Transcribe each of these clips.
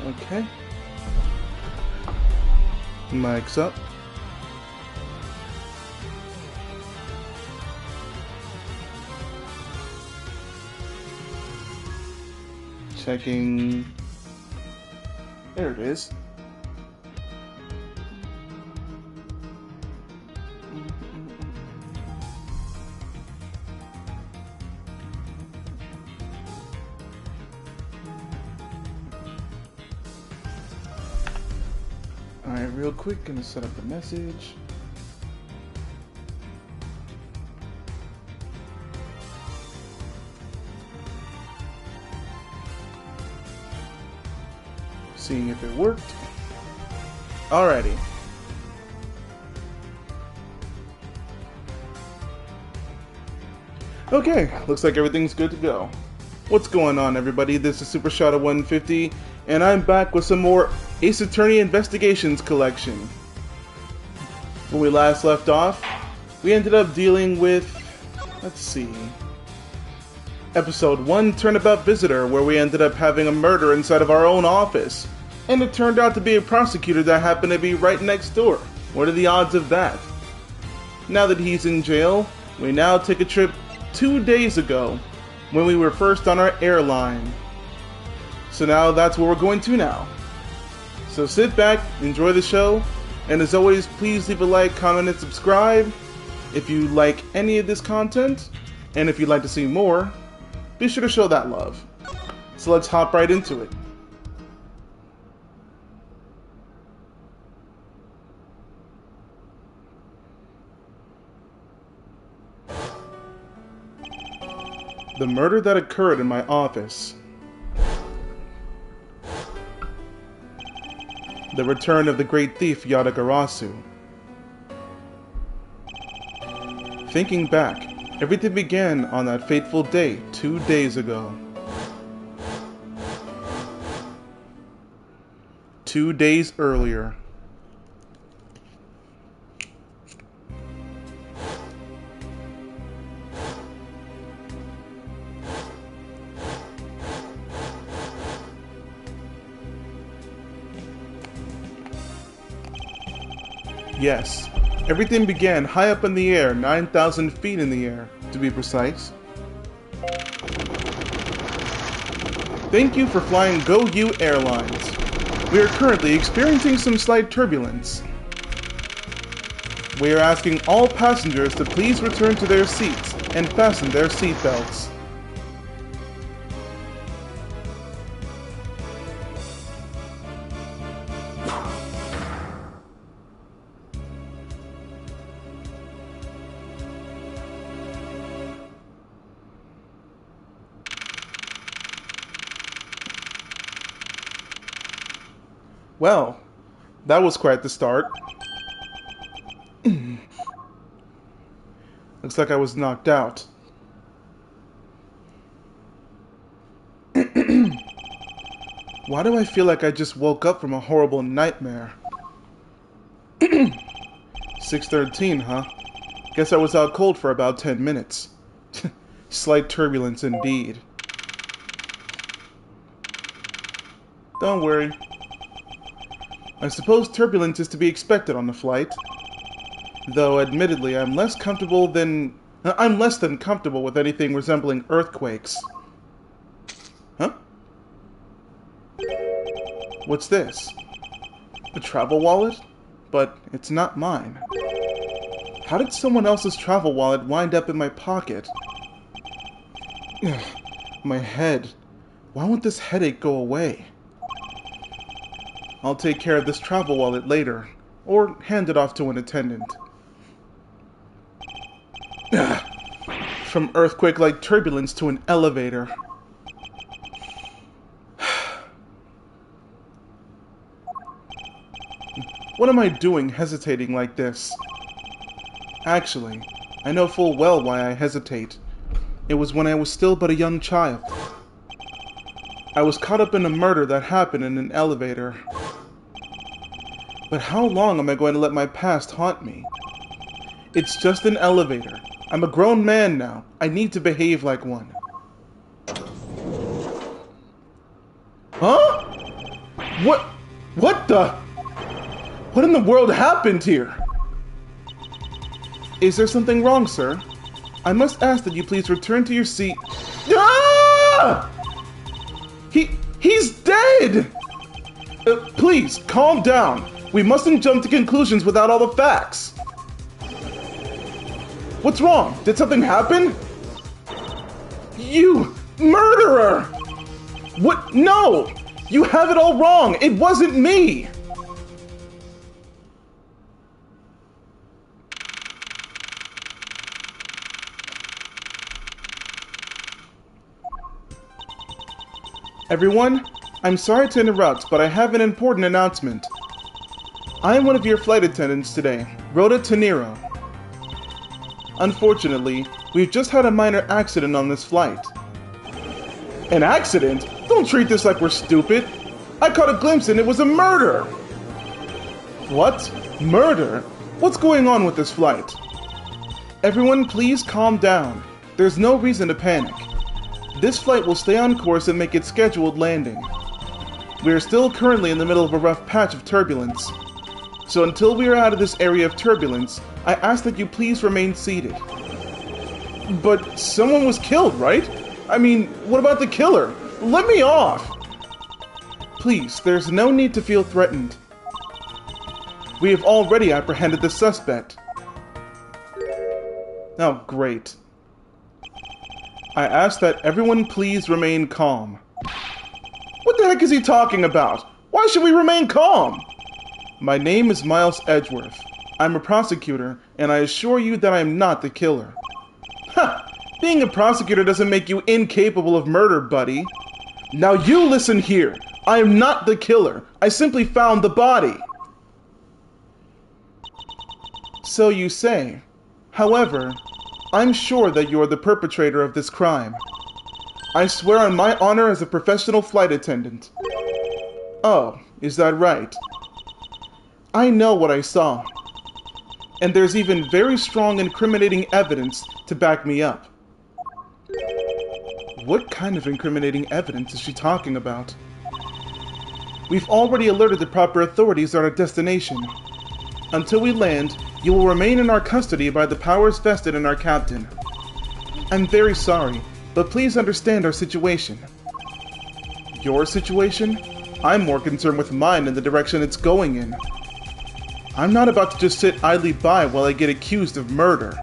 Okay. Mic's up. Checking. There it is. Alright, real quick, gonna set up the message. Seeing if it worked. Alrighty. Okay, looks like everything's good to go. What's going on, everybody? This is Super Shadow 150, and I'm back with some more Ace Attorney Investigations collection. When we last left off, we ended up dealing with, let's see, Episode 1, Turnabout Visitor, where we ended up having a murder inside of our own office. And it turned out to be a prosecutor that happened to be right next door. What are the odds of that? Now that he's in jail, we now take a trip 2 days ago, when we were first on our airline. So now that's where we're going to now. So sit back, enjoy the show, and as always, please leave a like, comment, and subscribe if you like any of this content, and if you'd like to see more, be sure to show that love. So let's hop right into it. The murder that occurred in my office. The return of the great thief Yatagarasu. Thinking back, everything began on that fateful day 2 days ago. 2 days earlier. Yes, everything began high up in the air, 9,000 feet in the air, to be precise. Thank you for flying GoU Airlines. We are currently experiencing some slight turbulence. We are asking all passengers to please return to their seats and fasten their seatbelts. Well, that was quite the start. Looks like I was knocked out. Why do I feel like I just woke up from a horrible nightmare? 6:13, huh? Guess I was out cold for about 10 minutes. Slight turbulence indeed. Don't worry. I suppose turbulence is to be expected on the flight. Though, admittedly, I'm less than comfortable with anything resembling earthquakes. Huh? What's this? A travel wallet? But it's not mine. How did someone else's travel wallet wind up in my pocket? Ugh, my head. Why won't this headache go away? I'll take care of this travel wallet later, or hand it off to an attendant. Ugh. From earthquake-like turbulence to an elevator. What am I doing hesitating like this? Actually, I know full well why I hesitate. It was when I was still but a young child. I was caught up in a murder that happened in an elevator. But how long am I going to let my past haunt me? It's just an elevator. I'm a grown man now. I need to behave like one. Huh? What? What the? What in the world happened here? Is there something wrong, sir? I must ask that you please return to your seat. Ah! He's dead! Please, calm down. We mustn't jump to conclusions without all the facts. What's wrong? Did something happen? You murderer! What? No! You have it all wrong! It wasn't me! Everyone, I'm sorry to interrupt, but I have an important announcement. I am one of your flight attendants today, Rhoda Teniro. Unfortunately, we've just had a minor accident on this flight. An accident? Don't treat this like we're stupid. I caught a glimpse and it was a murder! What? Murder? What's going on with this flight? Everyone, please calm down. There's no reason to panic. This flight will stay on course and make its scheduled landing. We are still currently in the middle of a rough patch of turbulence. So until we are out of this area of turbulence, I ask that you please remain seated. But someone was killed, right? I mean, what about the killer? Let me off! Please, there's no need to feel threatened. We have already apprehended the suspect. Oh, great. I ask that everyone please remain calm. What the heck is he talking about? Why should we remain calm? My name is Miles Edgeworth. I'm a prosecutor, and I assure you that I am not the killer. Ha! Being a prosecutor doesn't make you incapable of murder, buddy. Now you listen here. I am not the killer. I simply found the body. So you say. However, I'm sure that you're the perpetrator of this crime. I swear on my honor as a professional flight attendant. Oh, is that right? I know what I saw. And there's even very strong incriminating evidence to back me up. What kind of incriminating evidence is she talking about? We've already alerted the proper authorities at our destination. Until we land, you will remain in our custody by the powers vested in our captain. I'm very sorry, but please understand our situation. Your situation? I'm more concerned with mine and the direction it's going in. I'm not about to just sit idly by while I get accused of murder.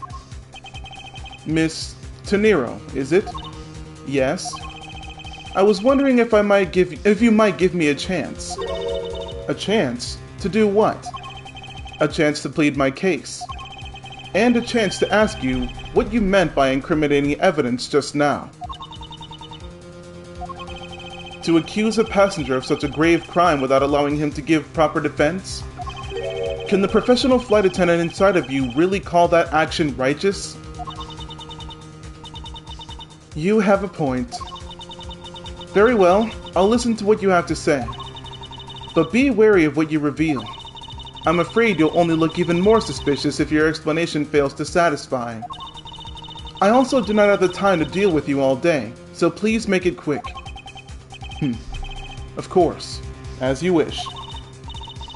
Miss Teniro, is it? Yes? I was wondering if you might give me a chance. A chance? To do what? A chance to plead my case. And a chance to ask you what you meant by incriminating evidence just now. To accuse a passenger of such a grave crime without allowing him to give proper defense? Can the professional flight attendant inside of you really call that action righteous? You have a point. Very well, I'll listen to what you have to say. But be wary of what you reveal. I'm afraid you'll only look even more suspicious if your explanation fails to satisfy. I also do not have the time to deal with you all day, so please make it quick. Of course, as you wish.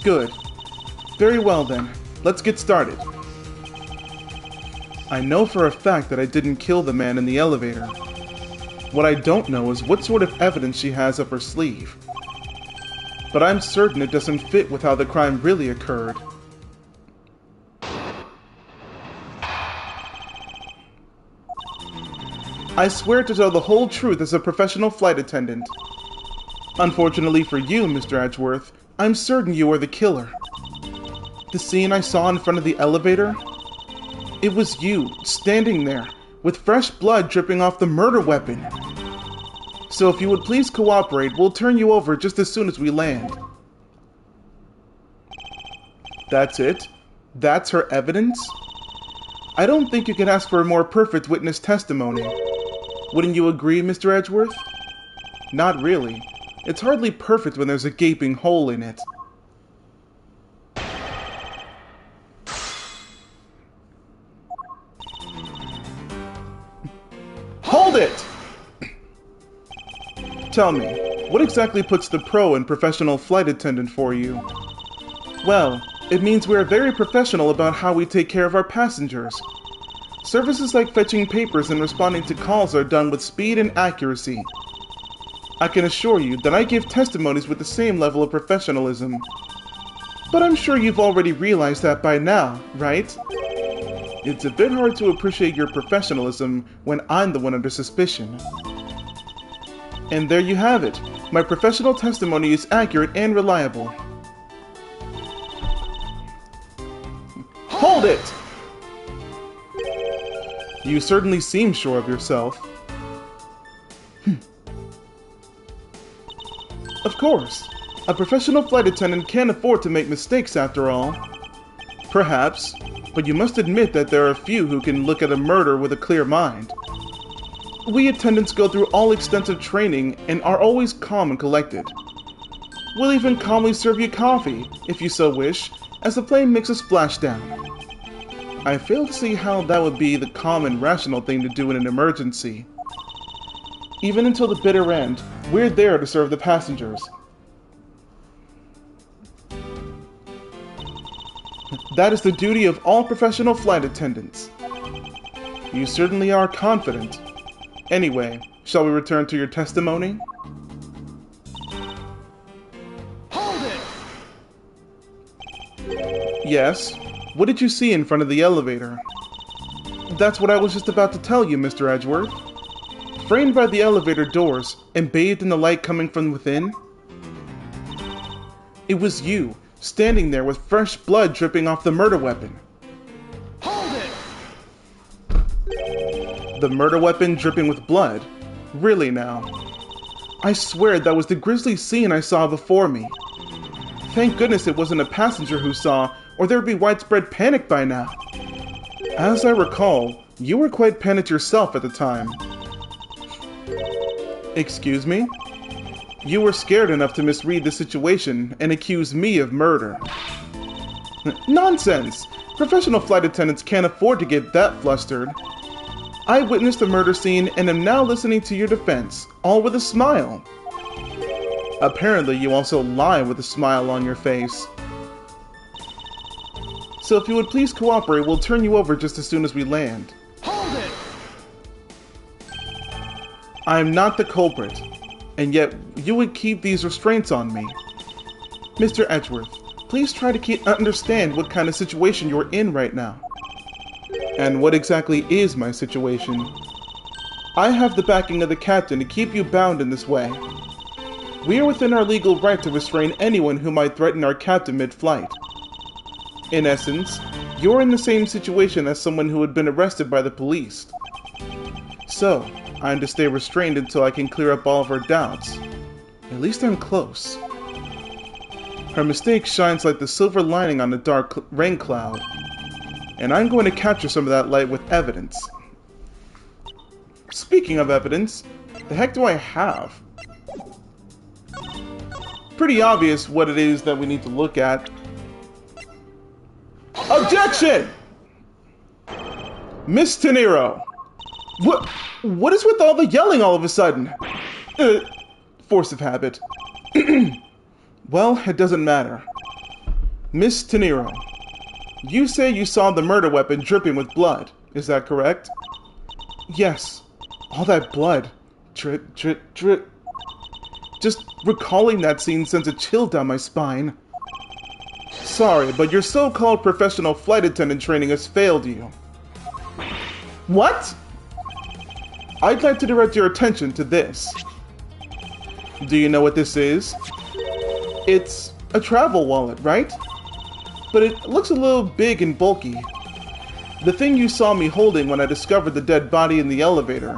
Good. Very well then, let's get started. I know for a fact that I didn't kill the man in the elevator. What I don't know is what sort of evidence she has up her sleeve. But I'm certain it doesn't fit with how the crime really occurred. I swear to tell the whole truth as a professional flight attendant. Unfortunately for you, Mr. Edgeworth, I'm certain you are the killer. The scene I saw in front of the elevator? It was you, standing there, with fresh blood dripping off the murder weapon. So if you would please cooperate, we'll turn you over just as soon as we land. That's it? That's her evidence? I don't think you could ask for a more perfect witness testimony. Wouldn't you agree, Mr. Edgeworth? Not really. It's hardly perfect when there's a gaping hole in it. Hold it! Tell me, What exactly puts the pro in professional flight attendant for you? Well, it means we are very professional about how we take care of our passengers. Services like fetching papers and responding to calls are done with speed and accuracy. I can assure you that I give testimonies with the same level of professionalism. But I'm sure you've already realized that by now, right? It's a bit hard to appreciate your professionalism when I'm the one under suspicion. And there you have it. My professional testimony is accurate and reliable. Hold it! You certainly seem sure of yourself. Of course. A professional flight attendant can't afford to make mistakes after all. Perhaps, but you must admit that there are few who can look at a murder with a clear mind. We attendants go through all extensive training and are always calm and collected. We'll even calmly serve you coffee, if you so wish, as the plane makes a splashdown. I fail to see how that would be the calm and rational thing to do in an emergency. Even until the bitter end, we're there to serve the passengers. That is the duty of all professional flight attendants. You certainly are confident. Anyway, shall we return to your testimony? Hold it! Yes. What did you see in front of the elevator? That's what I was just about to tell you, Mr. Edgeworth. Framed by the elevator doors and bathed in the light coming from within, it was you, standing there with fresh blood dripping off the murder weapon. Hold it! The murder weapon dripping with blood? Really now? I swear that was the grisly scene I saw before me. Thank goodness it wasn't a passenger who saw, or there would be widespread panic by now. As I recall, you were quite panicked yourself at the time. Excuse me? You were scared enough to misread the situation and accuse me of murder. Nonsense! Professional flight attendants can't afford to get that flustered. I witnessed the murder scene and am now listening to your defense, all with a smile. Apparently you also lie with a smile on your face. So if you would please cooperate, we'll turn you over just as soon as we land. Hold it! I am not the culprit, and yet you would keep these restraints on me. Mr. Edgeworth, please try to understand what kind of situation you're in right now. And what exactly is my situation? I have the backing of the captain to keep you bound in this way. We are within our legal right to restrain anyone who might threaten our captain mid-flight. In essence, you're in the same situation as someone who had been arrested by the police. So, I am to stay restrained until I can clear up all of her doubts. At least I'm close. Her mistake shines like the silver lining on the dark rain cloud, and I'm going to capture some of that light with evidence. Speaking of evidence, the heck do I have? Pretty obvious what it is that we need to look at. Objection! Miss Tenero! What is with all the yelling all of a sudden? Force of habit. Well, it doesn't matter. Miss Tenero, you say you saw the murder weapon dripping with blood, is that correct? Yes. All that blood. Drip, drip, drip. Just recalling that scene sends a chill down my spine. Sorry, but your so-called professional flight attendant training has failed you. What? I'd like to direct your attention to this. Do you know what this is? It's a travel wallet, right? But it looks a little big and bulky. The thing you saw me holding when I discovered the dead body in the elevator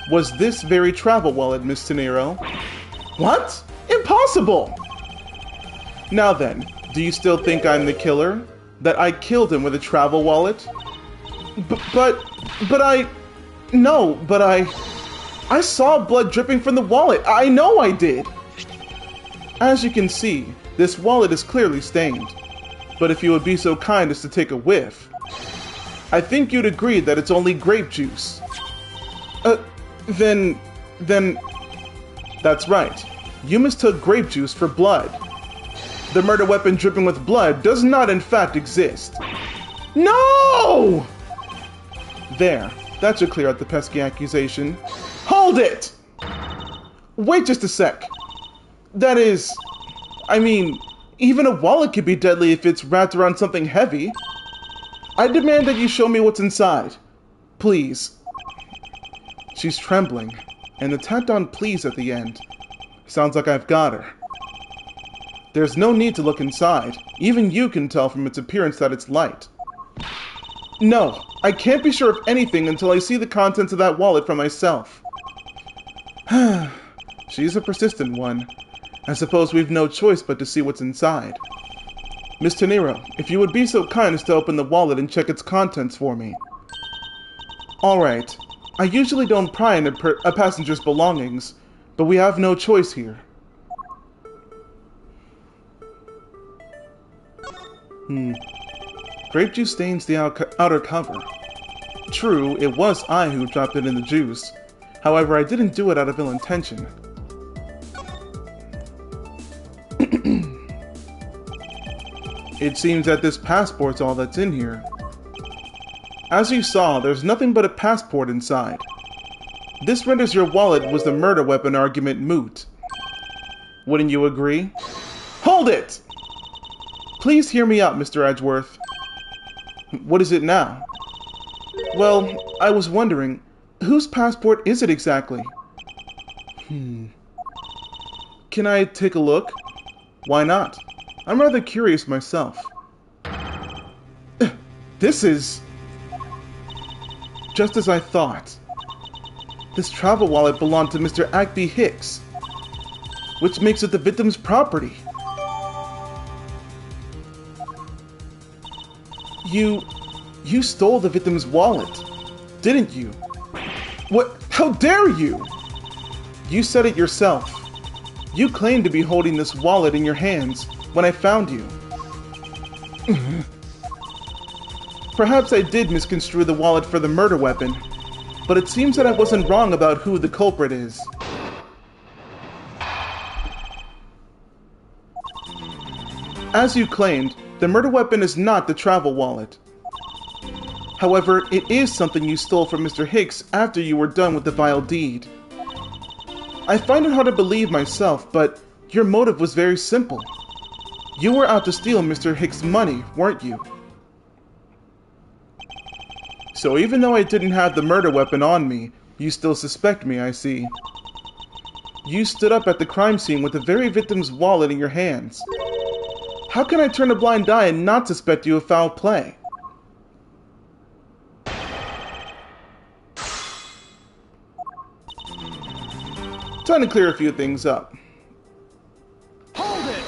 was this very travel wallet, Miss Tenero. What? Impossible! Now then, do you still think I'm the killer? That I killed him with a travel wallet? But I saw blood dripping from the wallet. I know I did! As you can see, this wallet is clearly stained. But if you would be so kind as to take a whiff, I think you'd agree that it's only grape juice. Then... That's right. You mistook grape juice for blood. The murder weapon dripping with blood does not in fact exist. No! There, that should clear out the pesky accusation. Hold it! Wait just a sec. That is... I mean, even a wallet could be deadly if it's wrapped around something heavy. I demand that you show me what's inside. Please. She's trembling, and the tacked on please at the end. Sounds like I've got her. There's no need to look inside. Even you can tell from its appearance that it's light. No, I can't be sure of anything until I see the contents of that wallet for myself. She's a persistent one. I suppose we've no choice but to see what's inside. Miss Teniro, if you would be so kind as to open the wallet and check its contents for me. Alright, I usually don't pry into a passenger's belongings, but we have no choice here. Grape juice stains the outer cover. True, it was I who dropped it in the juice. However, I didn't do it out of ill intention. It seems that this passport's all that's in here. As you saw, there's nothing but a passport inside. This renders your wallet was the murder weapon argument moot. Wouldn't you agree? Hold it! Please hear me out, Mr. Edgeworth. What is it now? Well, I was wondering, whose passport is it exactly? Can I take a look? Why not? I'm rather curious myself. This is... just as I thought. This travel wallet belonged to Mr. Agby Hicks, which makes it the victim's property. You stole the victim's wallet, didn't you? What? How dare you? You said it yourself. You claimed to be holding this wallet in your hands when I found you. Perhaps I did misconstrue the wallet for the murder weapon, but it seems that I wasn't wrong about who the culprit is. As you claimed, the murder weapon is not the travel wallet. However, it is something you stole from Mr. Hicks after you were done with the vile deed. I find it hard to believe myself, but your motive was very simple. You were out to steal Mr. Hicks' money, weren't you? So even though I didn't have the murder weapon on me, you still suspect me, I see. You stood up at the crime scene with the very victim's wallet in your hands. How can I turn a blind eye and not suspect you of foul play? Time to clear a few things up. Hold it!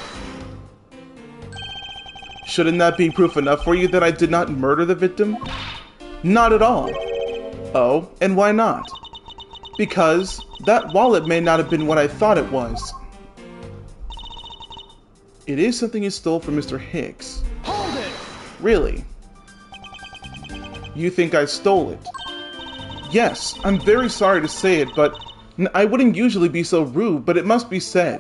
Shouldn't that be proof enough for you that I did not murder the victim? Not at all. Oh, and why not? Because that wallet may not have been what I thought it was. It is something you stole from Mr. Hicks. Hold it! Really? You think I stole it? Yes, I'm very sorry to say it, but I wouldn't usually be so rude, but it must be said.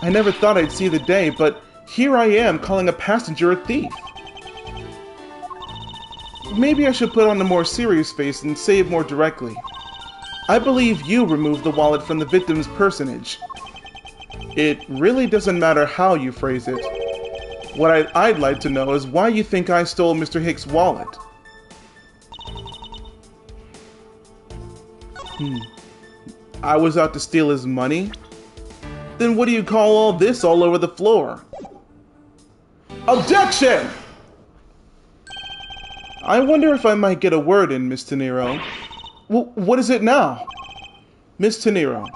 I never thought I'd see the day, but here I am calling a passenger a thief. Maybe I should put on a more serious face and say it more directly. I believe you removed the wallet from the victim's personage. It really doesn't matter how you phrase it. What I'd like to know is why you think I stole Mr. Hicks' wallet. I was out to steal his money? Then what do you call all this all over the floor? Objection! I wonder if I might get a word in, Miss Teniro. What is it now? Miss Teniro,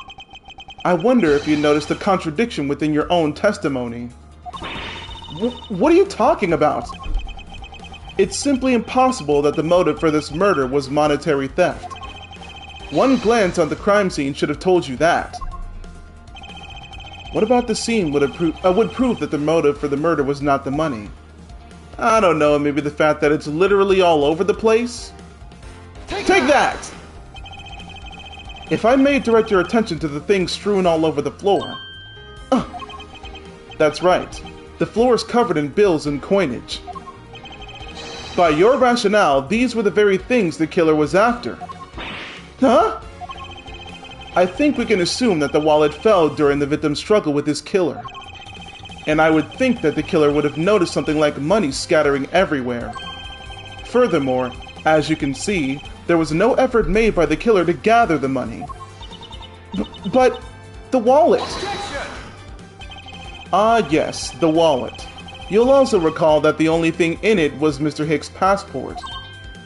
I wonder if you noticed a contradiction within your own testimony. What are you talking about? It's simply impossible that the motive for this murder was monetary theft. One glance on the crime scene should have told you that. What about the scene would prove that the motive for the murder was not the money? I don't know, maybe the fact that it's literally all over the place? Take that! If I may direct your attention to the things strewn all over the floor. That's right. The floor is covered in bills and coinage. By your rationale, these were the very things the killer was after. Huh? I think we can assume that the wallet fell during the victim's struggle with his killer. And I would think that the killer would have noticed something like money scattering everywhere. Furthermore, as you can see, there was no effort made by the killer to gather the money. But the wallet! Ah yes, the wallet. You'll also recall that the only thing in it was Mr. Hicks' passport.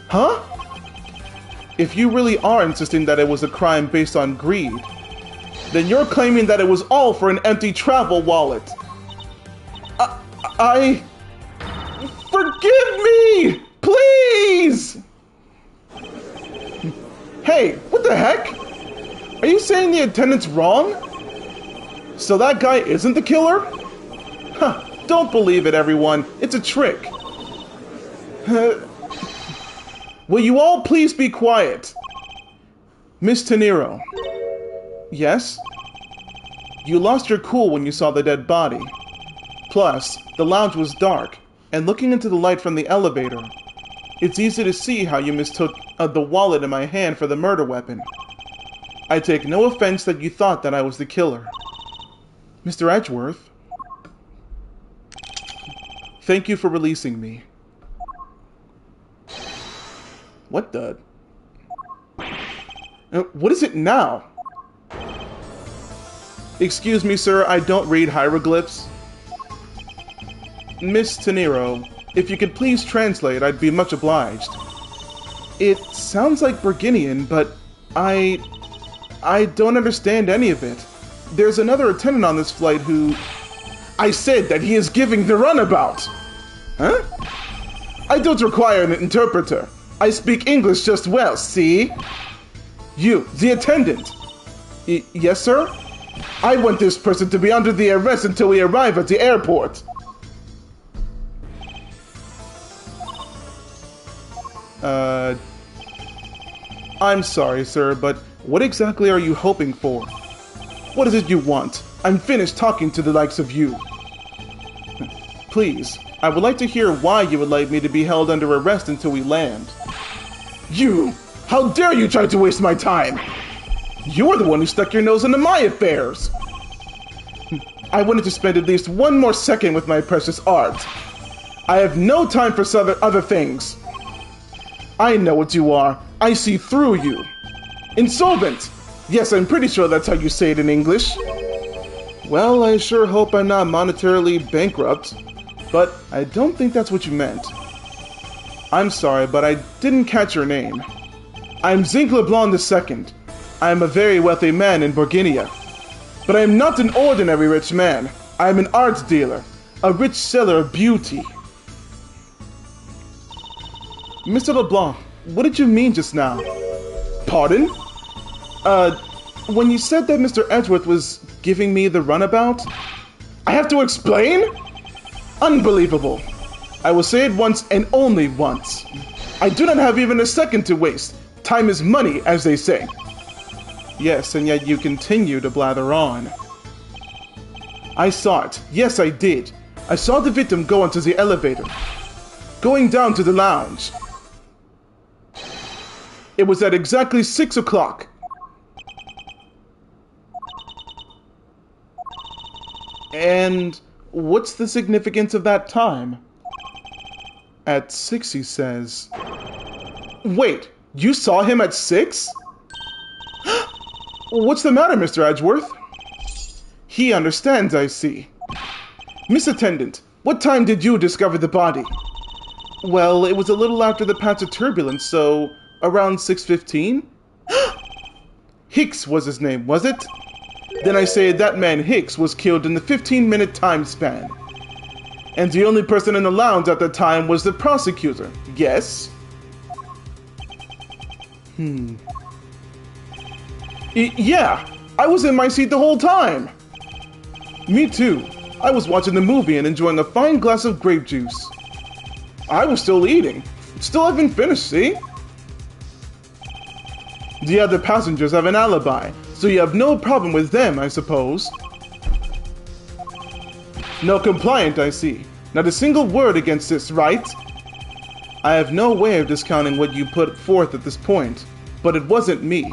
Huh? If you really are insisting that it was a crime based on greed, then you're claiming that it was all for an empty travel wallet. Forgive me! Please! Hey, what the heck? Are you saying the attendant's wrong? So that guy isn't the killer? Huh, don't believe it, everyone. It's a trick. Will you all please be quiet? Miss Teniro. Yes? You lost your cool when you saw the dead body. Plus, the lounge was dark, and looking into the light from the elevator, it's easy to see how you mistook the wallet in my hand for the murder weapon. I take no offense that you thought that I was the killer. Mr. Edgeworth, thank you for releasing me. What the? What is it now? Excuse me, sir, I don't read hieroglyphs. Miss Teniro, if you could please translate, I'd be much obliged. It sounds like Burgundian, but I don't understand any of it. There's another attendant on this flight who... I said that he is giving the runabout! Huh? I don't require an interpreter. I speak English just well, see? You, the attendant. Yes, sir? I want this person to be under the arrest until we arrive at the airport. I'm sorry, sir, but what exactly are you hoping for? What is it you want? I'm finished talking to the likes of you. Please, I would like to hear why you would like me to be held under arrest until we land. You! How dare you try to waste my time! You're the one who stuck your nose into my affairs! I wanted to spend at least one more second with my precious art. I have no time for other things. I know what you are. I see through you. Insolvent! Yes, I'm pretty sure that's how you say it in English. Well, I sure hope I'm not monetarily bankrupt, but I don't think that's what you meant. I'm sorry, but I didn't catch your name. I'm Zinc LeBlanc II. I am a very wealthy man in Burgundia. But I am not an ordinary rich man. I am an art dealer, a rich seller of beauty. Mr. LeBlanc, what did you mean just now? Pardon? When you said that Mr. Edgeworth was giving me the runabout? I have to explain? Unbelievable. I will say it once and only once. I do not have even a second to waste. Time is money, as they say. Yes, and yet you continue to blather on. I saw it. Yes, I did. I saw the victim go onto the elevator, going down to the lounge. It was at exactly 6 o'clock. And what's the significance of that time? At 6, he says. Wait, you saw him at 6? What's the matter, Mr. Edgeworth? He understands, I see. Miss Attendant, what time did you discover the body? Well, it was a little after the patch of turbulence, so around 6:15? Hicks was his name, was it? Then I say that man Hicks was killed in the 15-minute time span. And the only person in the lounge at the time was the prosecutor, yes? Yeah, I was in my seat the whole time. Me too. I was watching the movie and enjoying a fine glass of grape juice. I was still eating. Still haven't finished, see? The other passengers have an alibi, so you have no problem with them, I suppose. No compliant, I see. Not a single word against this, right? I have no way of discounting what you put forth at this point, but it wasn't me.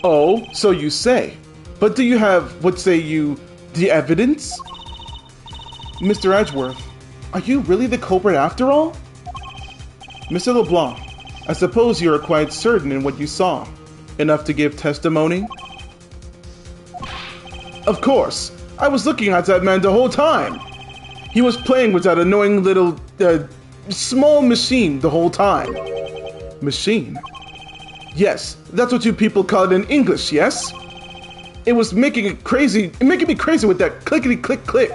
Oh, so you say. But do you have, what say you, the evidence? Mr. Edgeworth, are you really the culprit after all? Mr. LeBlanc, I suppose you are quite certain in what you saw. Enough to give testimony? Of course. I was looking at that man the whole time. He was playing with that annoying little, small machine the whole time. Machine? Yes, that's what you people call it in English, yes? It was making me crazy with that clickety-click-click.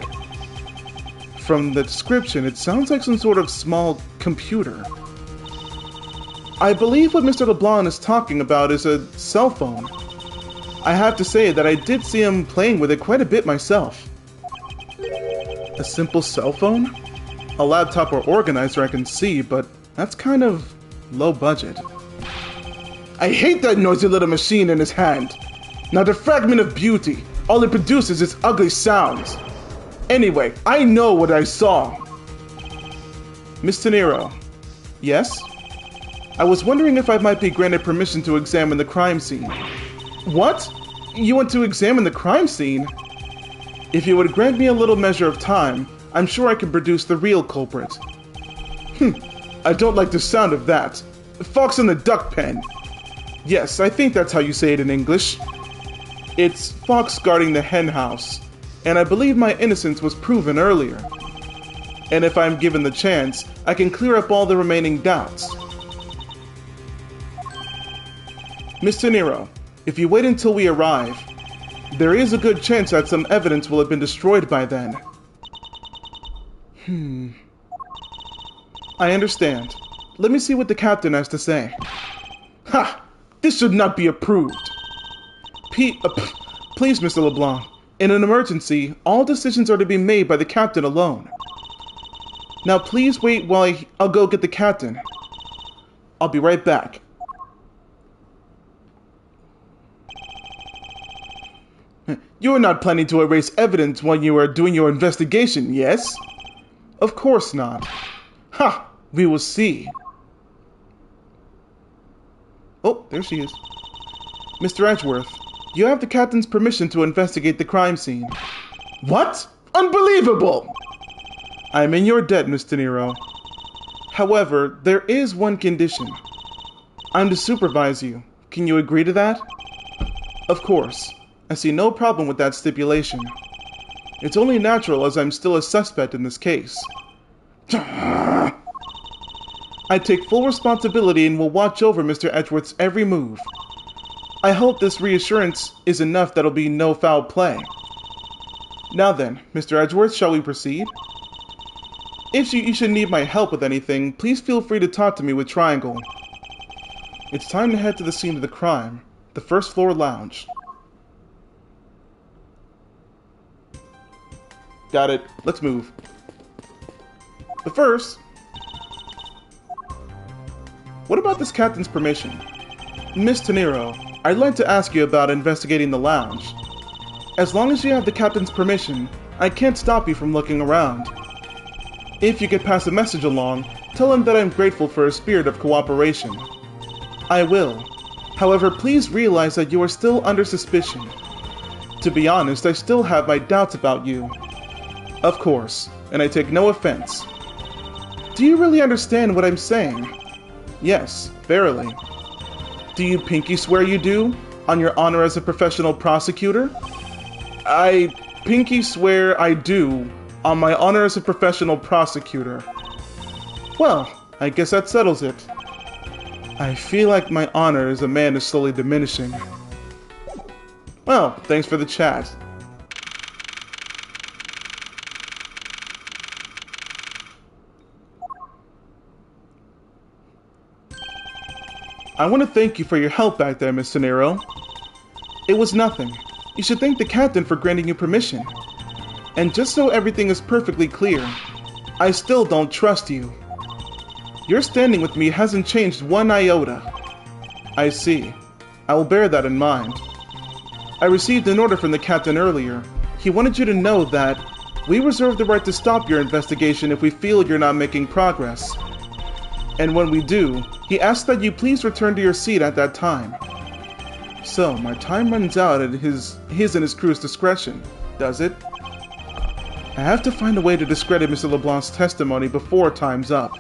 From the description, it sounds like some sort of small computer. I believe what Mr. LeBlanc is talking about is a cell phone. I have to say that I did see him playing with it quite a bit myself. A simple cell phone? A laptop or organizer I can see, but that's kind of low budget. I hate that noisy little machine in his hand. Not a fragment of beauty. All it produces is ugly sounds. Anyway, I know what I saw. Miss Tenero. Yes? I was wondering if I might be granted permission to examine the crime scene. What? You want to examine the crime scene? If you would grant me a little measure of time, I'm sure I can produce the real culprit. I don't like the sound of that. Fox in the duck pen. Yes, I think that's how you say it in English. It's fox guarding the hen house, and I believe my innocence was proven earlier. And if I'm given the chance, I can clear up all the remaining doubts. Mr. Nero, if you wait until we arrive, there is a good chance that some evidence will have been destroyed by then. I understand. Let me see what the captain has to say. Ha! This should not be approved. Please, Mr. LeBlanc. In an emergency, all decisions are to be made by the captain alone. Now please wait while I'll go get the captain. I'll be right back. You are not planning to erase evidence while you are doing your investigation, yes? Of course not. Ha! We will see. Oh, there she is. Mr. Edgeworth, you have the captain's permission to investigate the crime scene. What? Unbelievable! I am in your debt, Mr. Nero. However, there is one condition. I'm to supervise you. Can you agree to that? Of course. I see no problem with that stipulation. It's only natural as I'm still a suspect in this case. I take full responsibility and will watch over Mr. Edgeworth's every move. I hope this reassurance is enough that'll be no foul play. Now then, Mr. Edgeworth, shall we proceed? If you should need my help with anything, please feel free to talk to me with Triangle. It's time to head to the scene of the crime, the first floor lounge. Got it. Let's move. But first, what about this captain's permission? Miss Tenero, I'd like to ask you about investigating the lounge. As long as you have the captain's permission, I can't stop you from looking around. If you could pass a message along, tell him that I'm grateful for his spirit of cooperation. I will. However, please realize that you are still under suspicion. To be honest, I still have my doubts about you. Of course, and I take no offense. Do you really understand what I'm saying? Yes, verily. Do you pinky swear you do, on your honor as a professional prosecutor? I pinky swear I do, on my honor as a professional prosecutor. Well, I guess that settles it. I feel like my honor as a man is slowly diminishing. Well, thanks for the chat. I want to thank you for your help back there, Mr. Nero. It was nothing. You should thank the captain for granting you permission. And just so everything is perfectly clear, I still don't trust you. Your standing with me hasn't changed one iota. I see. I will bear that in mind. I received an order from the captain earlier. He wanted you to know that we reserve the right to stop your investigation if we feel you're not making progress. And when we do, he asks that you please return to your seat at that time. So, my time runs out at his and his crew's discretion, does it? I have to find a way to discredit Mr. LeBlanc's testimony before time's up.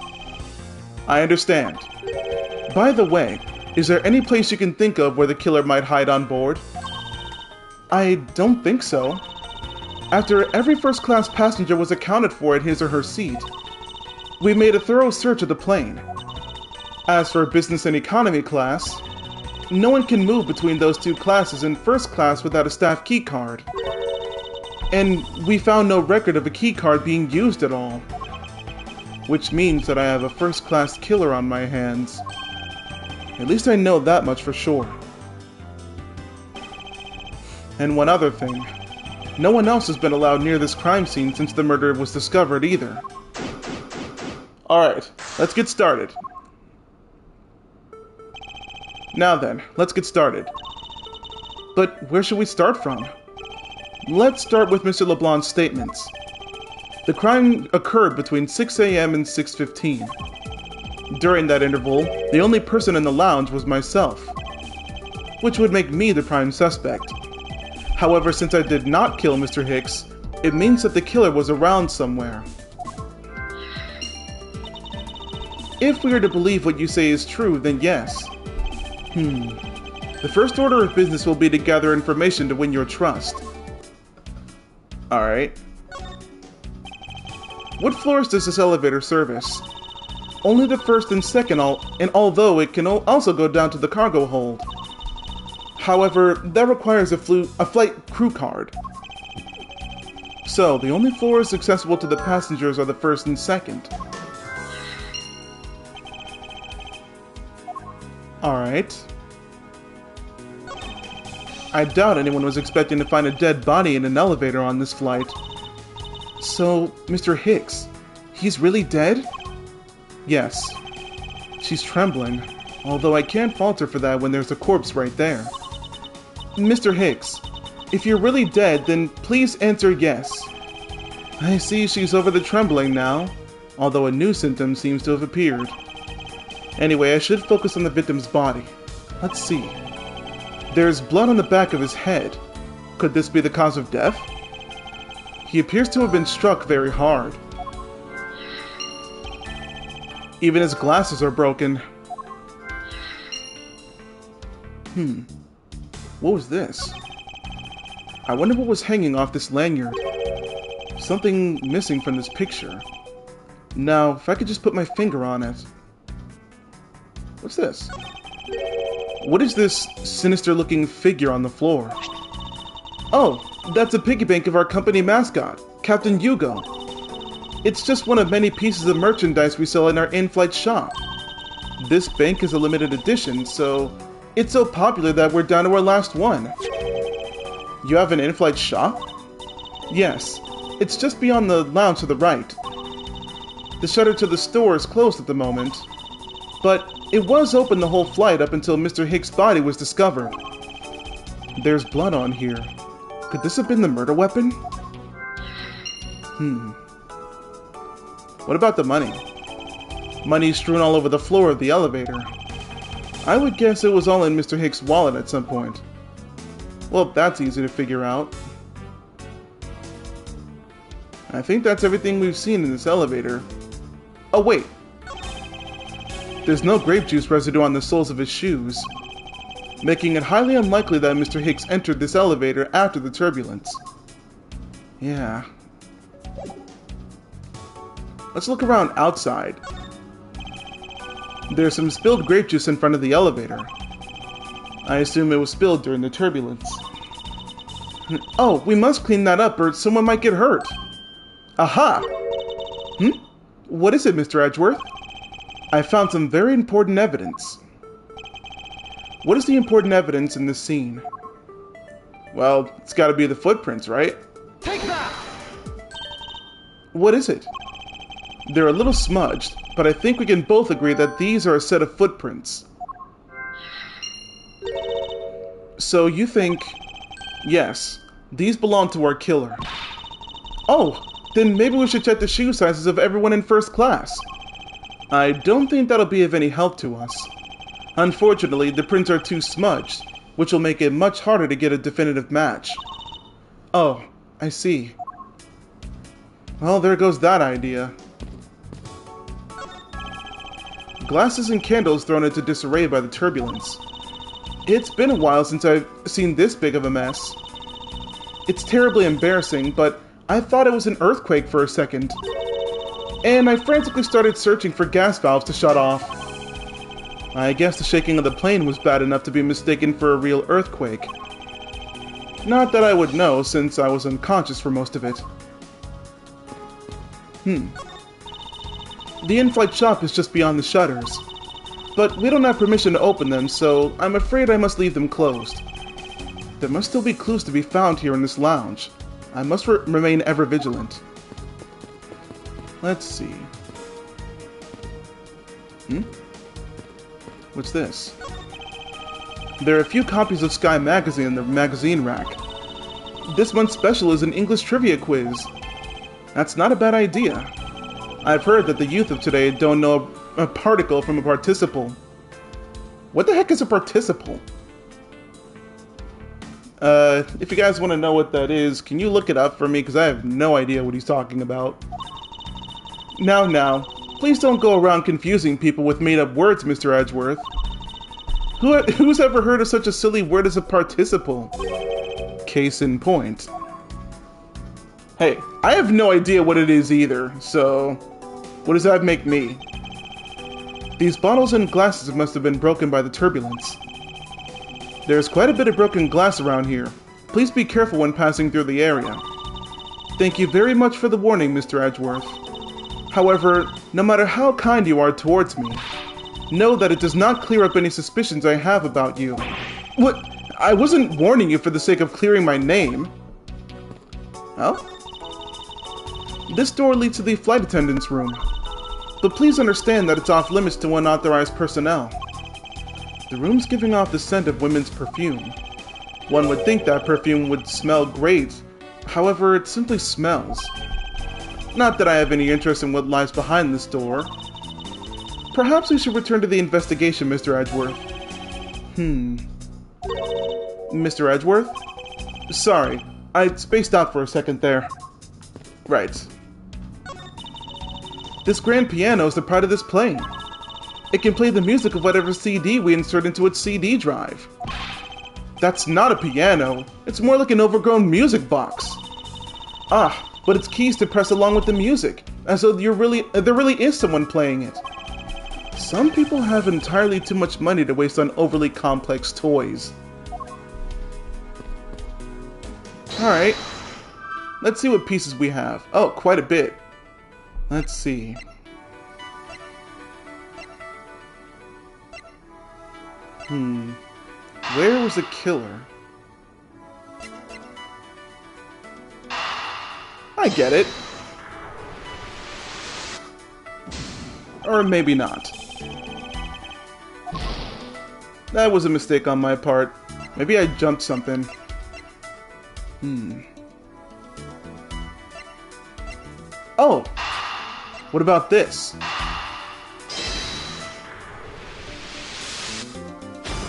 I understand. By the way, is there any place you can think of where the killer might hide on board? I don't think so. After every first-class passenger was accounted for at his or her seat, we made a thorough search of the plane. As for business and economy class, no one can move between those two classes in first class without a staff key card. And we found no record of a key card being used at all. Which means that I have a first-class killer on my hands. At least I know that much for sure. And one other thing. No one else has been allowed near this crime scene since the murder was discovered either. Alright, let's get started. Now then, let's get started. But where should we start from? Let's start with Mr. LeBlanc's statements. The crime occurred between 6 a.m. and 6:15. During that interval, the only person in the lounge was myself, which would make me the prime suspect. However, since I did not kill Mr. Hicks, it means that the killer was around somewhere. If we are to believe what you say is true, then yes. The first order of business will be to gather information to win your trust. Alright. What floors does this elevator service? Only the first and second, and although it can also go down to the cargo hold. However, that requires a flight crew card. So, the only floors accessible to the passengers are the first and second. Alright. I doubt anyone was expecting to find a dead body in an elevator on this flight. So, Mr. Hicks, he's really dead? Yes. She's trembling, although I can't fault her for that when there's a corpse right there. Mr. Hicks, if you're really dead, then please answer yes. I see she's over the trembling now, although a new symptom seems to have appeared. Anyway, I should focus on the victim's body. Let's see. There's blood on the back of his head. Could this be the cause of death? He appears to have been struck very hard. Even his glasses are broken. What was this? I wonder what was hanging off this lanyard. Something missing from this picture. Now, if I could just put my finger on it. What's this? What is this sinister-looking figure on the floor? Oh, that's a piggy bank of our company mascot, Captain Hugo. It's just one of many pieces of merchandise we sell in our in-flight shop. This bank is a limited edition, so it's so popular that we're down to our last one. You have an in-flight shop? Yes, it's just beyond the lounge to the right. The shutter to the store is closed at the moment, but it was open the whole flight up until Mr. Hicks' body was discovered. There's blood on here. Could this have been the murder weapon? What about the money? Money strewn all over the floor of the elevator. I would guess it was all in Mr. Hicks' wallet at some point. Well, that's easy to figure out. I think that's everything we've seen in this elevator. Oh wait! There's no grape juice residue on the soles of his shoes, making it highly unlikely that Mr. Hicks entered this elevator after the turbulence. Yeah. Let's look around outside. There's some spilled grape juice in front of the elevator. I assume it was spilled during the turbulence. Oh, we must clean that up or someone might get hurt. Aha! What is it, Mr. Edgeworth? I found some very important evidence. What is the important evidence in this scene? Well, it's gotta be the footprints, right? Take that! What is it? They're a little smudged, but I think we can both agree that these are a set of footprints. So you think... Yes, these belong to our killer. Oh, then maybe we should check the shoe sizes of everyone in first class. I don't think that'll be of any help to us. Unfortunately, the prints are too smudged, which will make it much harder to get a definitive match. Oh, I see. Well, there goes that idea. Glasses and candles thrown into disarray by the turbulence. It's been a while since I've seen this big of a mess. It's terribly embarrassing, but I thought it was an earthquake for a second. And I frantically started searching for gas valves to shut off. I guess the shaking of the plane was bad enough to be mistaken for a real earthquake. Not that I would know, since I was unconscious for most of it. The in-flight shop is just beyond the shutters. But we don't have permission to open them, so I'm afraid I must leave them closed. There must still be clues to be found here in this lounge. I must remain ever vigilant. Let's see. What's this? There are a few copies of Sky Magazine in the magazine rack. This month's special is an English trivia quiz. That's not a bad idea. I've heard that the youth of today don't know a particle from a participle. What the heck is a participle? If you guys want to know what that is, can you look it up for me? Because I have no idea what he's talking about. Now, please don't go around confusing people with made-up words, Mr. Edgeworth. Who's ever heard of such a silly word as a participle? Case in point. Hey, I have no idea what it is either, so what does that make me? These bottles and glasses must have been broken by the turbulence. There's quite a bit of broken glass around here. Please be careful when passing through the area. Thank you very much for the warning, Mr. Edgeworth. However, no matter how kind you are towards me, know that it does not clear up any suspicions I have about you. What? I wasn't warning you for the sake of clearing my name. Oh? This door leads to the flight attendant's room. But please understand that it's off limits to unauthorized personnel. The room's giving off the scent of women's perfume. One would think that perfume would smell great. However, it simply smells. Not that I have any interest in what lies behind this door. Perhaps we should return to the investigation, Mr. Edgeworth. Mr. Edgeworth? Sorry, I spaced out for a second there. Right. This grand piano is the pride of this plane. It can play the music of whatever CD we insert into its CD drive. That's not a piano. It's more like an overgrown music box. Ah, but its keys to press along with the music, as though there really is someone playing it. Some people have entirely too much money to waste on overly complex toys. Alright. Let's see what pieces we have. Oh, quite a bit. Let's see. Where was the killer? I get it. Or maybe not. That was a mistake on my part. Maybe I jumped something. Oh! What about this?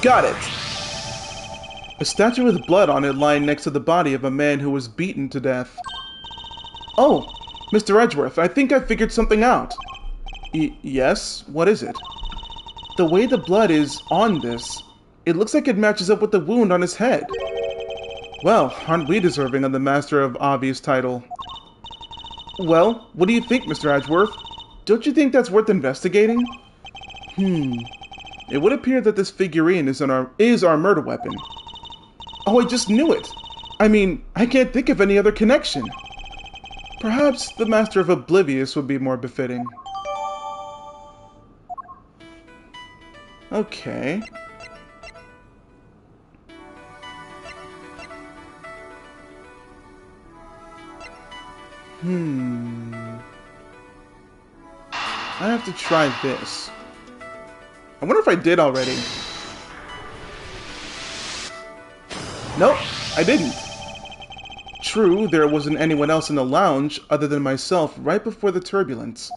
Got it! A statue with blood on it lying next to the body of a man who was beaten to death. Oh! Mr. Edgeworth, I think I figured something out. Yes? What is it? The way the blood is on this, it looks like it matches up with the wound on his head. Well, aren't we deserving of the Master of Obvious title? Well, what do you think, Mr. Edgeworth? Don't you think that's worth investigating? It would appear that this figurine is our murder weapon. Oh, I just knew it! I mean, I can't think of any other connection. Perhaps the Master of Oblivious would be more befitting. Okay. I have to try this. I wonder if I did already. Nope, I didn't. True, there wasn't anyone else in the lounge other than myself right before the turbulence.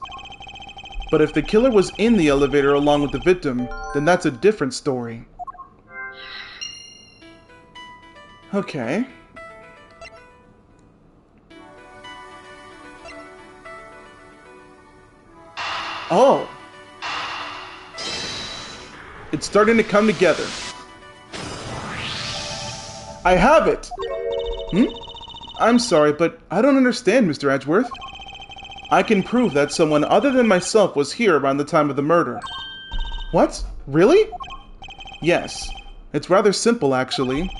But if the killer was in the elevator along with the victim, then that's a different story. Okay. Oh! It's starting to come together. I have it! I'm sorry, but I don't understand, Mr. Edgeworth. I can prove that someone other than myself was here around the time of the murder. What? Really? Yes. It's rather simple, actually.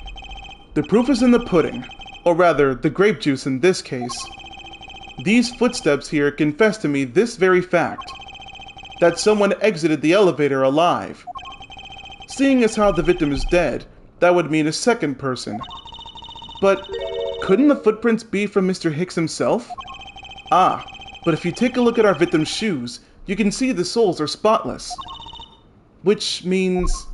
The proof is in the pudding. Or rather, the grape juice in this case. These footsteps here confess to me this very fact. That someone exited the elevator alive. Seeing as how the victim is dead, that would mean a second person. But couldn't the footprints be from Mr. Hicks himself? Ah, but if you take a look at our victim's shoes, you can see the soles are spotless. Which means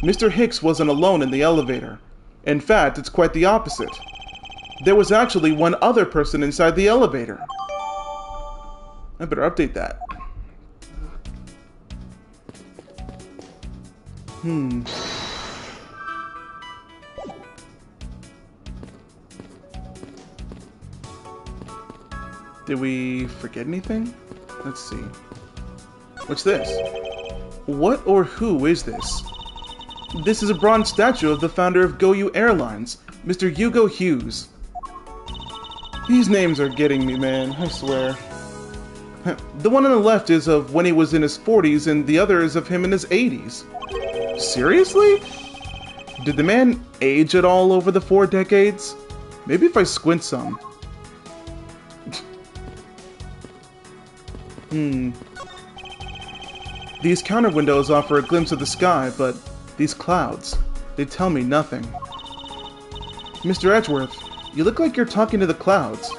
Mr. Hicks wasn't alone in the elevator. In fact, it's quite the opposite. There was actually one other person inside the elevator. I better update that. Did we forget anything? Let's see. What's this? What or who is this? This is a bronze statue of the founder of GoU Airlines, Mr. Hugo Hughes. These names are getting me, man, I swear. The one on the left is of when he was in his 40s and the other is of him in his 80s. Seriously? Did the man age at all over the 4 decades? Maybe if I squint some. These counter windows offer a glimpse of the sky, but these clouds, they tell me nothing. Mr. Edgeworth, you look like you're talking to the clouds.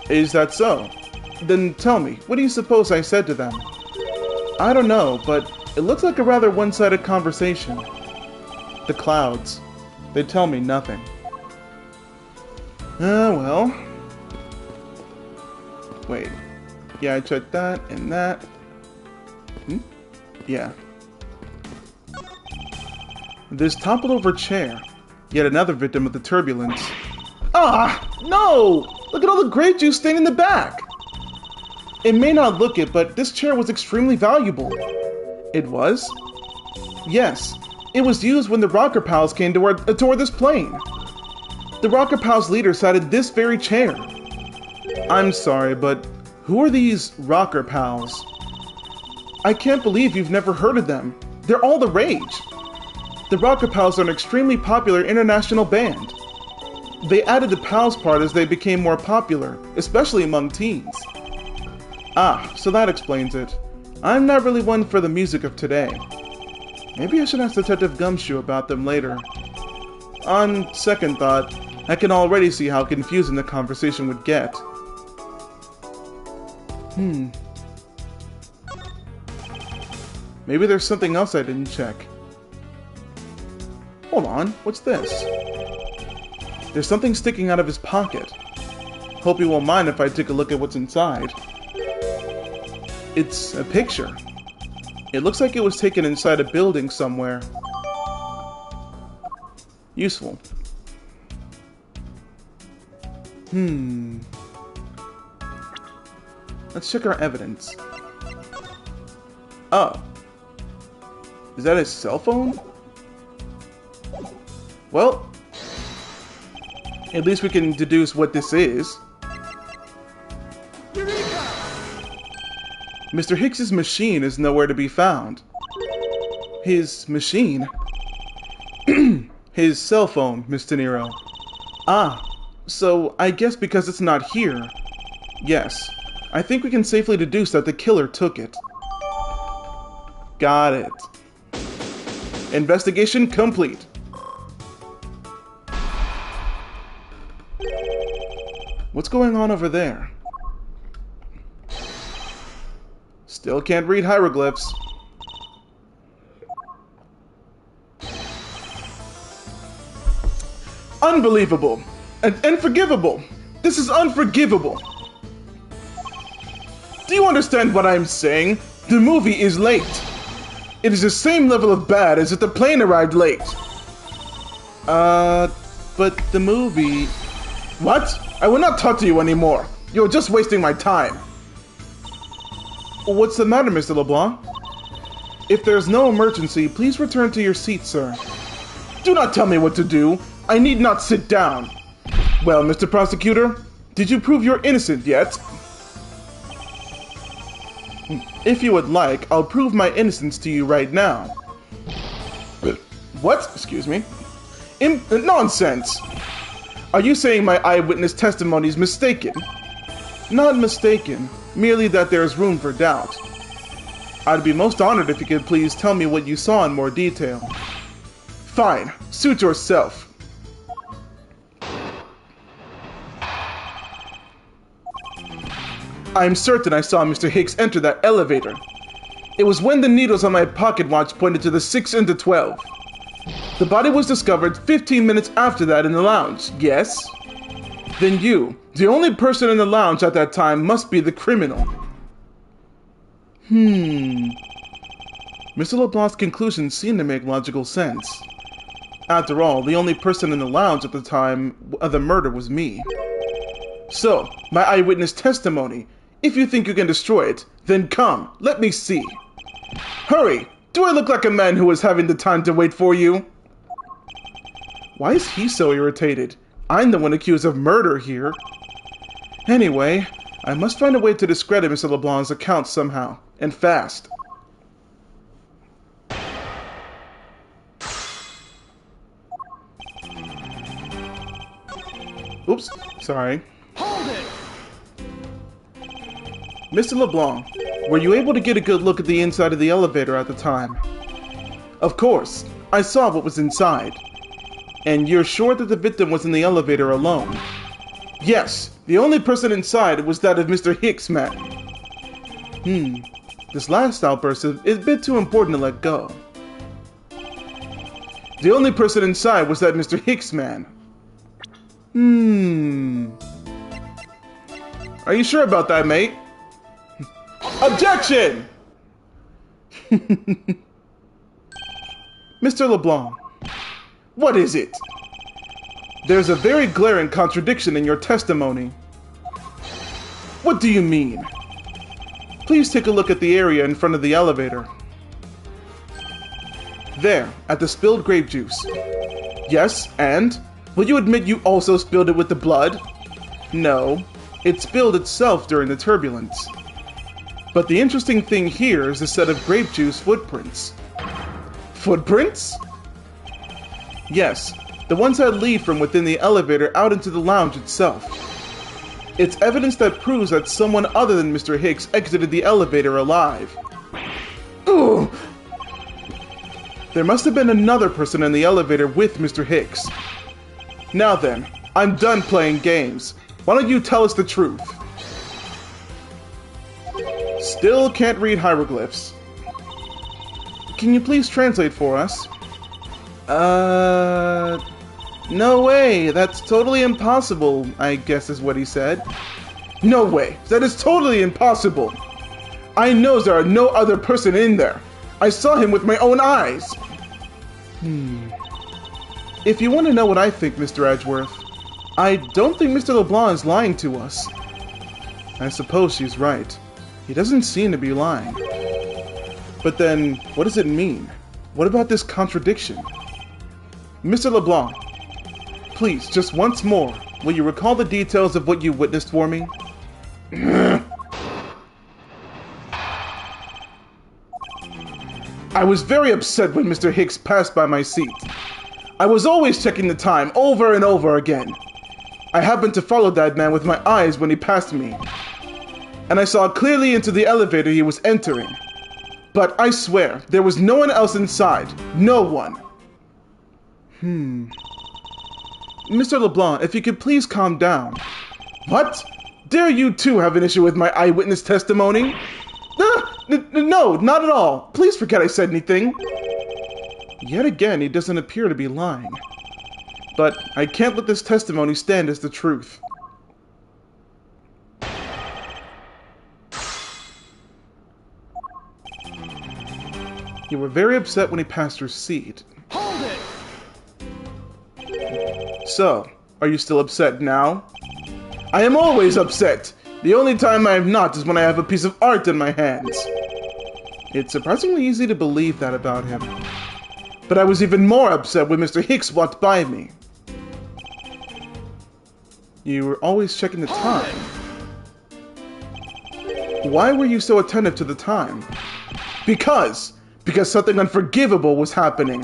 Is that so? Then tell me, what do you suppose I said to them? I don't know, but it looks like a rather one-sided conversation. The clouds, they tell me nothing. Well. Wait. Yeah, I checked that and that. Yeah. This toppled-over chair. Yet another victim of the turbulence. Ah! No! Look at all the grape juice stained in the back! It may not look it, but this chair was extremely valuable. It was? Yes. It was used when the Rocker Pals came toward this plane. The Rocker Pals leader cited this very chair. I'm sorry, but who are these Rocker Pals? I can't believe you've never heard of them. They're all the rage. The Rocker Pals are an extremely popular international band. They added the Pals part as they became more popular, especially among teens. Ah, so that explains it. I'm not really one for the music of today. Maybe I should ask Detective Gumshoe about them later. On second thought, I can already see how confusing the conversation would get. Maybe there's something else I didn't check. Hold on, what's this? There's something sticking out of his pocket. Hope he won't mind if I take a look at what's inside. It's a picture. It looks like it was taken inside a building somewhere. Useful. Let's check our evidence. Oh. Is that his cell phone? Well, at least we can deduce what this is. Mr. Hicks's machine is nowhere to be found. His machine? His cell phone, Miss De Niro. Ah, so I guess because it's not here. Yes, I think we can safely deduce that the killer took it. Got it. Investigation complete. What's going on over there? Still can't read hieroglyphs. Unbelievable. And unforgivable. This is unforgivable. Do you understand what I'm saying? The movie is late. It is the same level of bad as if the plane arrived late. But the movie... What? I will not talk to you anymore. You're just wasting my time. What's the matter, Mr. LeBlanc? If there's no emergency, please return to your seat, sir. Do not tell me what to do. I need not sit down. Well, Mr. Prosecutor, did you prove you're innocent yet? If you would like, I'll prove my innocence to you right now. What? Excuse me? Nonsense! Are you saying my eyewitness testimony is mistaken? Not mistaken, merely that there is room for doubt. I'd be most honored if you could please tell me what you saw in more detail. Fine, suit yourself. I'm certain I saw Mr. Hicks enter that elevator. It was when the needles on my pocket watch pointed to the 6 into 12. The body was discovered 15 minutes after that in the lounge, yes? Then you, the only person in the lounge at that time, must be the criminal. Mr. LeBlanc's conclusions seem to make logical sense. After all, the only person in the lounge at the time of the murder was me. So, my eyewitness testimony. If you think you can destroy it, then come, let me see. Hurry! Do I look like a man who is having the time to wait for you? Why is he so irritated? I'm the one accused of murder here. Anyway, I must find a way to discredit Mr. LeBlanc's account somehow, and fast. Oops, sorry. Hold it! Mr. LeBlanc, were you able to get a good look at the inside of the elevator at the time? Of course, I saw what was inside. And you're sure that the victim was in the elevator alone? Yes, the only person inside was that of Mr. Hicks, man. This last outburst is a bit too important to let go. The only person inside was that Mr. Hicks man. Are you sure about that, mate? Objection! Mr. LeBlanc, what is it? There's a very glaring contradiction in your testimony. What do you mean? Please take a look at the area in front of the elevator. There, at the spilled grape juice. Yes, and? Will you admit you also spilled it with the blood? No, it spilled itself during the turbulence. But the interesting thing here is the set of grape juice footprints. Footprints? Yes, the ones that lead from within the elevator out into the lounge itself. It's evidence that proves that someone other than Mr. Hicks exited the elevator alive. Ugh! There must have been another person in the elevator with Mr. Hicks. Now then, I'm done playing games. Why don't you tell us the truth? Still can't read hieroglyphs. Can you please translate for us? No way, that's totally impossible, I guess is what he said. No way, that is totally impossible. I know there are no other person in there. I saw him with my own eyes. If you want to know what I think, Mr. Edgeworth, I don't think Mr. LeBlanc is lying to us. I suppose she's right. He doesn't seem to be lying. But then, what does it mean? What about this contradiction? Mr. LeBlanc, please, just once more, will you recall the details of what you witnessed for me? I was very upset when Mr. Hicks passed by my seat. I was always checking the time over and over again. I happened to follow that man with my eyes when he passed me. And I saw clearly into the elevator he was entering. But I swear, there was no one else inside. No one. Mr. LeBlanc, if you could please calm down. What? Dare you too have an issue with my eyewitness testimony? No, not at all. Please forget I said anything. Yet again, he doesn't appear to be lying. but I can't let this testimony stand as the truth. You were very upset when he passed your seat. Hold it! So, are you still upset now? I am always upset! The only time I am not is when I have a piece of art in my hands. It's surprisingly easy to believe that about him. But I was even more upset when Mr. Hicks walked by me. You were always checking the time. Why were you so attentive to the time? Because something unforgivable was happening.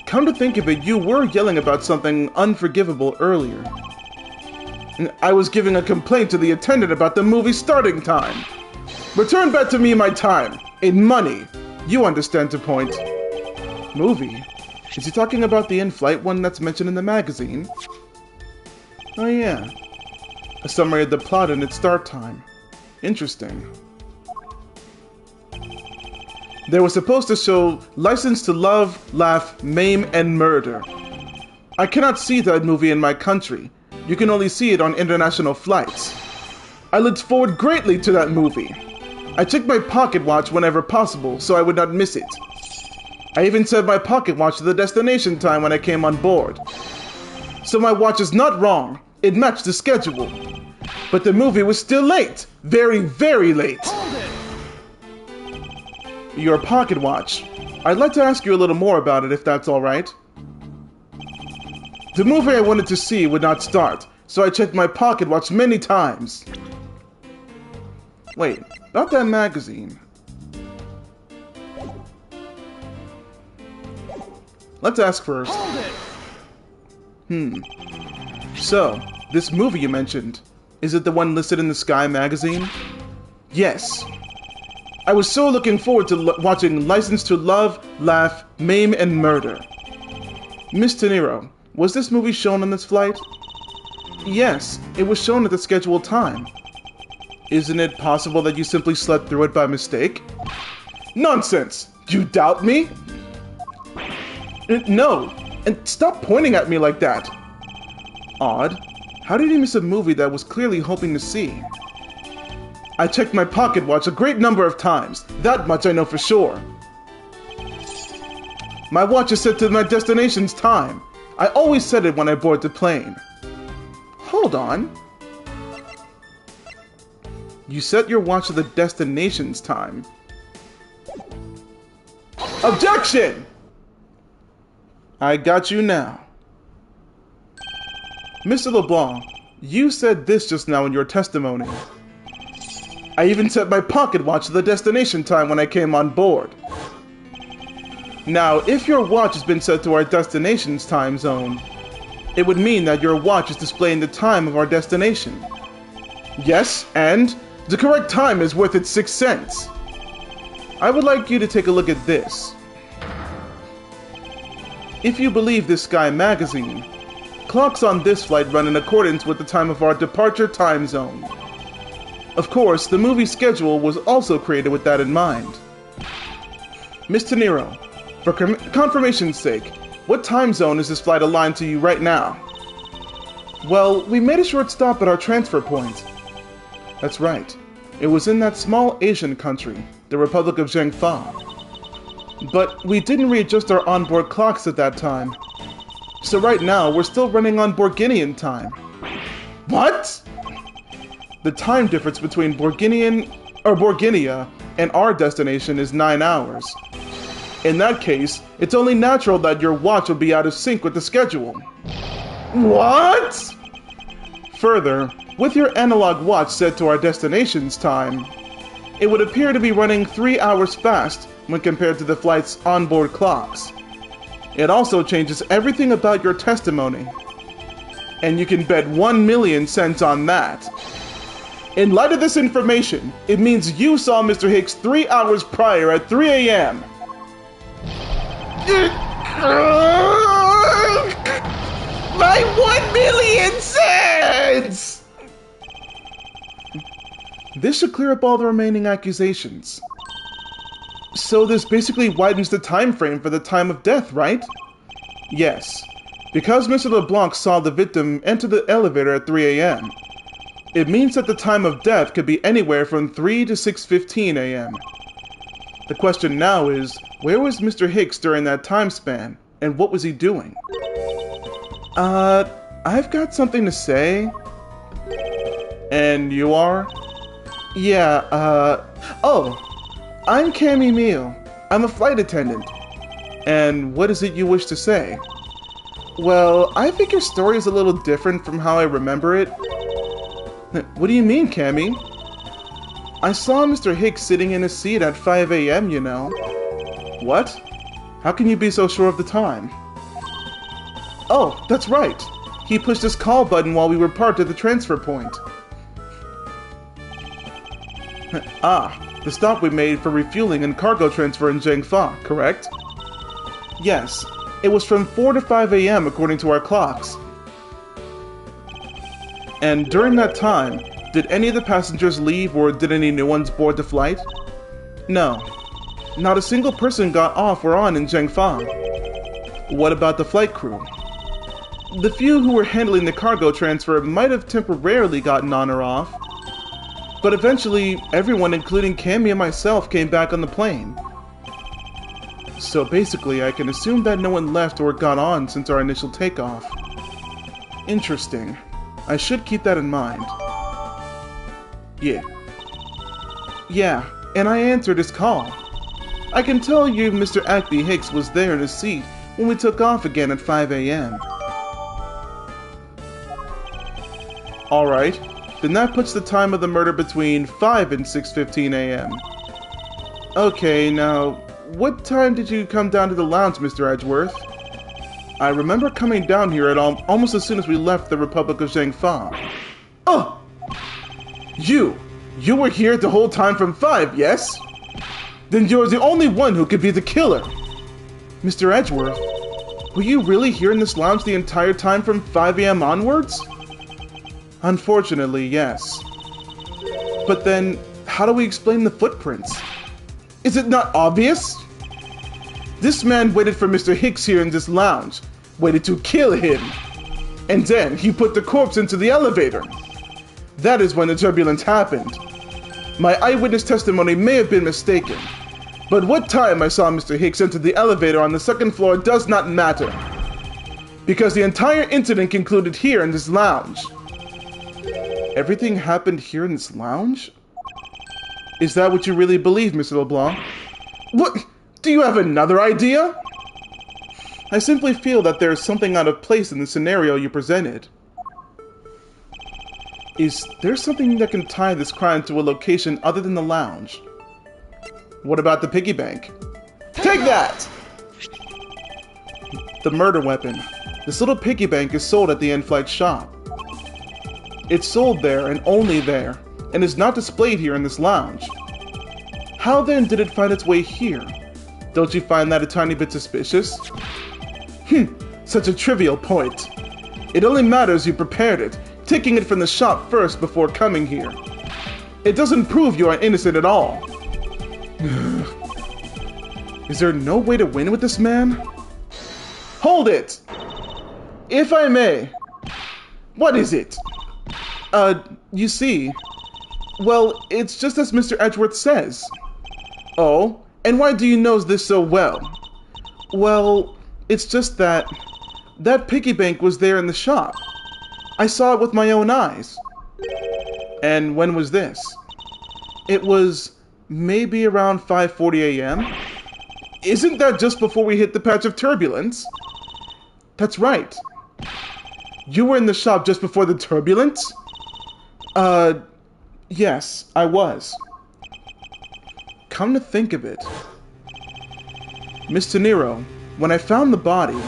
Come to think of it, you were yelling about something unforgivable earlier. And I was giving a complaint to the attendant about the movie starting time. Return back to me my time. In money. You understand the point. Movie? Is he talking about the in-flight one that's mentioned in the magazine? Oh yeah. A summary of the plot and its start time. Interesting. They were supposed to show License to Love, Laugh, Maim, and Murder. I cannot see that movie in my country. You can only see it on international flights. I looked forward greatly to that movie. I checked my pocket watch whenever possible so I would not miss it. I even set my pocket watch to the destination time when I came on board. So my watch is not wrong. It matched the schedule. But the movie was still late. Very, very late. Your pocket watch. I'd like to ask you a little more about it if that's alright. The movie I wanted to see would not start, so I checked my pocket watch many times. Wait, not that magazine. Let's ask first. So, this movie you mentioned, is it the one listed in the Sky magazine? Yes. I was so looking forward to watching License to Love, Laugh, Maim, and Murder. Miss De Niro, was this movie shown on this flight? Yes, it was shown at the scheduled time. Isn't it possible that you simply slept through it by mistake? Nonsense! You doubt me? No, and stop pointing at me like that. Odd. How did he miss a movie that I was clearly hoping to see? I checked my pocket watch a great number of times. That much I know for sure. My watch is set to my destination's time. I always set it when I board the plane. Hold on. You set your watch to the destination's time. Objection! I got you now. Mr. LeBlanc, you said this just now in your testimony. I even set my pocket watch to the destination time when I came on board. Now, if your watch has been set to our destination's time zone, it would mean that your watch is displaying the time of our destination. Yes, and the correct time is worth its 6 cents. I would like you to take a look at this. If you believe this Sky magazine, clocks on this flight run in accordance with the time of our departure time zone. Of course, the movie schedule was also created with that in mind. Miss De Niro, for confirmation's sake, what time zone is this flight aligned to you right now? Well, we made a short stop at our transfer point. That's right. It was in that small Asian country, the Republic of Zhengfa. But we didn't readjust our onboard clocks at that time. So right now, we're still running on Borginian time. What? The time difference between Borginia and our destination is 9 hours. In that case, it's only natural that your watch will be out of sync with the schedule. What? Further, with your analog watch set to our destination's time, it would appear to be running 3 hours fast when compared to the flight's onboard clocks. It also changes everything about your testimony. And you can bet 1,000,000 cents on that. In light of this information, it means you saw Mr. Hicks 3 hours prior at 3 a.m. My 1,000,000 cents! This should clear up all the remaining accusations. So this basically widens the time frame for the time of death, right? Yes. Because Mr. LeBlanc saw the victim enter the elevator at 3 a.m., it means that the time of death could be anywhere from 3 to 6:15 a.m. The question now is, where was Mr. Hicks during that time span, and what was he doing? I've got something to say. And you are? Yeah, oh, I'm Cammy Meal. I'm a flight attendant. And what is it you wish to say? Well, I think your story is a little different from how I remember it. What do you mean, Cammy? I saw Mr. Hicks sitting in his seat at 5 a.m., you know. What? How can you be so sure of the time? Oh, that's right. He pushed his call button while we were parked at the transfer point. The stop we made for refueling and cargo transfer in Zhengfa, correct? Yes, it was from 4 to 5 a.m. according to our clocks. And during that time, did any of the passengers leave or did any new ones board the flight? No, not a single person got off or on in Zhengfa. What about the flight crew? The few who were handling the cargo transfer might have temporarily gotten on or off, but eventually everyone, including Cammy and myself, came back on the plane. So basically, I can assume that no one left or got on since our initial takeoff. Interesting. I should keep that in mind. Yeah, and I answered his call. I can tell you Mr. Ackley Hicks was there in his seat when we took off again at 5 a.m. Alright, then that puts the time of the murder between 5 and 6:15 a.m. Okay, now, what time did you come down to the lounge, Mr. Edgeworth? I remember coming down here at almost as soon as we left the Republic of Zhengfa. Oh! You were here the whole time from 5, yes? Then you're the only one who could be the killer. Mr. Edgeworth, were you really here in this lounge the entire time from 5 a.m. onwards? Unfortunately, yes. But then, how do we explain the footprints? Is it not obvious? This man waited for Mr. Hicks here in this lounge, waited to kill him, and then he put the corpse into the elevator. That is when the turbulence happened. My eyewitness testimony may have been mistaken, but what time I saw Mr. Hicks enter the elevator on the second floor does not matter, because the entire incident concluded here in this lounge. Everything happened here in this lounge? Is that what you really believe, Mr. LeBlanc? What? Do you have another idea? I simply feel that there is something out of place in the scenario you presented. Is there something that can tie this crime to a location other than the lounge? What about the piggy bank? Take that! The murder weapon. This little piggy bank is sold at the in-flight shop. It's sold there and only there, and is not displayed here in this lounge. How then did it find its way here? Don't you find that a tiny bit suspicious? Such a trivial point. It only matters you prepared it, taking it from the shop first before coming here. It doesn't prove you are innocent at all. Is there no way to win with this man? Hold it! If I may. What is it? You see, well, it's just as Mr. Edgeworth says. Oh, and why do you know this so well? Well, it's just that piggy bank was there in the shop. I saw it with my own eyes. And when was this? It was maybe around 5:40 a.m. Isn't that just before we hit the patch of turbulence? That's right. You were in the shop just before the turbulence? Yes, I was. Come to think of it, Mr. Nero, when I found the body,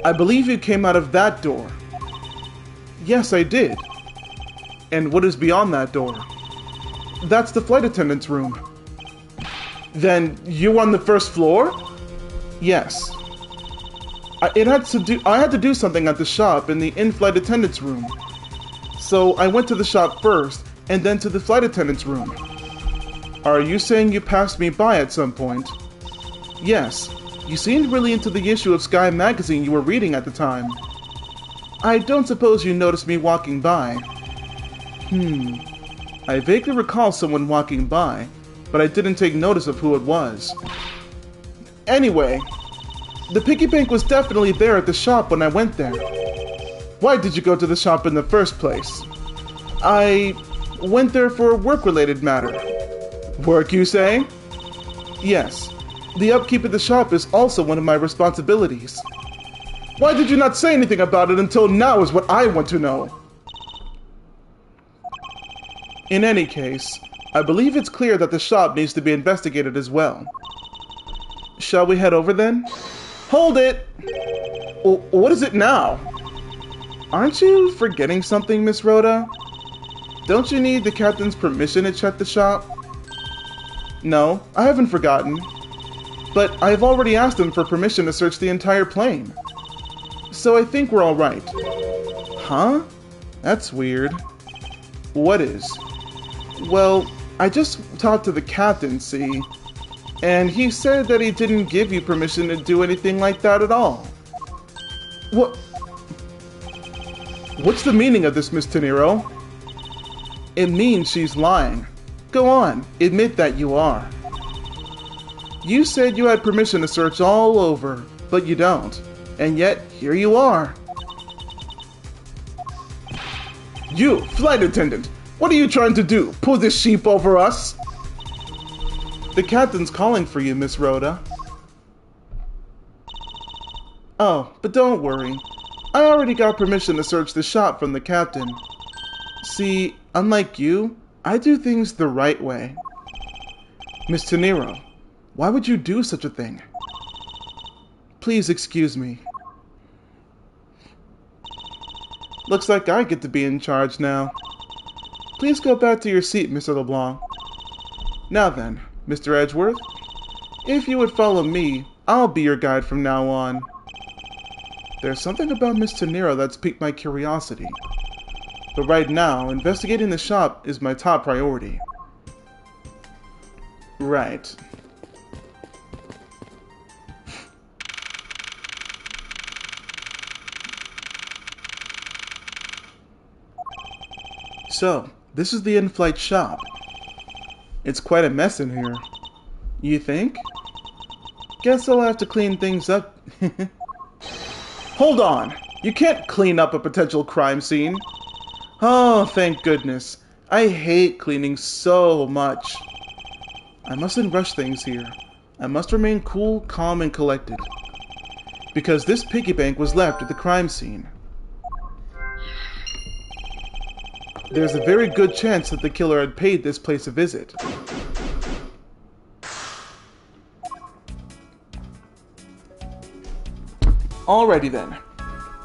I believe you came out of that door. Yes, I did. And what is beyond that door? That's the flight attendant's room. Then you were on the first floor? Yes. I had to do something at the shop in the in-flight attendant's room. So I went to the shop first, and then to the flight attendant's room. Are you saying you passed me by at some point? Yes, You seemed really into the issue of Sky magazine you were reading at the time. I don't suppose you noticed me walking by. I vaguely recall someone walking by, but I didn't take notice of who it was. Anyway, the piggy bank was definitely there at the shop when I went there. Why did you go to the shop in the first place? I went there for a work-related matter. Work, you say? Yes. The upkeep of the shop is also one of my responsibilities. Why did you not say anything about it until now is what I want to know. In any case, I believe it's clear that the shop needs to be investigated as well. Shall we head over then? Hold it! What is it now? Aren't you forgetting something, Miss Rhoda? Don't you need the captain's permission to check the shop? No, I haven't forgotten. But I've already asked him for permission to search the entire plane. So I think we're all right. Huh? That's weird. What is? Well, I just talked to the captain, see? And he said that he didn't give you permission to do anything like that at all. What? What's the meaning of this, Miss Teniro? It means she's lying. Go on, admit that you are. You said you had permission to search all over, but you don't. And yet, here you are. You, flight attendant! What are you trying to do? Pull this sheep over us? The captain's calling for you, Miss Rhoda. Oh, but don't worry. I already got permission to search the shop from the captain. See, unlike you, I do things the right way. Miss Teniro, why would you do such a thing? Please excuse me. Looks like I get to be in charge now. Please go back to your seat, Mr. LeBlanc. Now then, Mr. Edgeworth, if you would follow me, I'll be your guide from now on. There's something about Miss Teniro that's piqued my curiosity. But right now, investigating the shop is my top priority. Right. So, this is the in-flight shop. It's quite a mess in here. You think? Guess I'll have to clean things up. Hold on! You can't clean up a potential crime scene. Oh, thank goodness. I hate cleaning so much. I mustn't rush things here. I must remain cool, calm, and collected. Because this piggy bank was left at the crime scene. There's a very good chance that the killer had paid this place a visit. Alrighty then.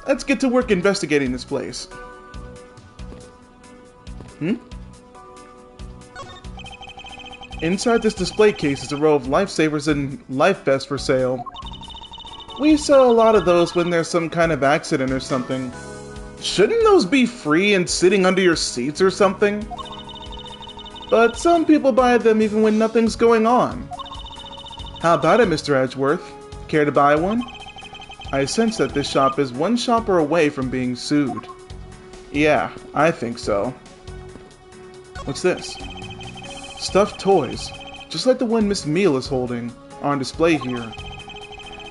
Let's get to work investigating this place. Inside this display case is a row of lifesavers and life vests for sale. We sell a lot of those when there's some kind of accident or something. Shouldn't those be free and sitting under your seats or something? But some people buy them even when nothing's going on. How about it, Mr. Edgeworth? Care to buy one? I sense that this shop is one shopper away from being sued. Yeah, I think so. What's this? Stuffed toys, just like the one Miss Meal is holding, are on display here.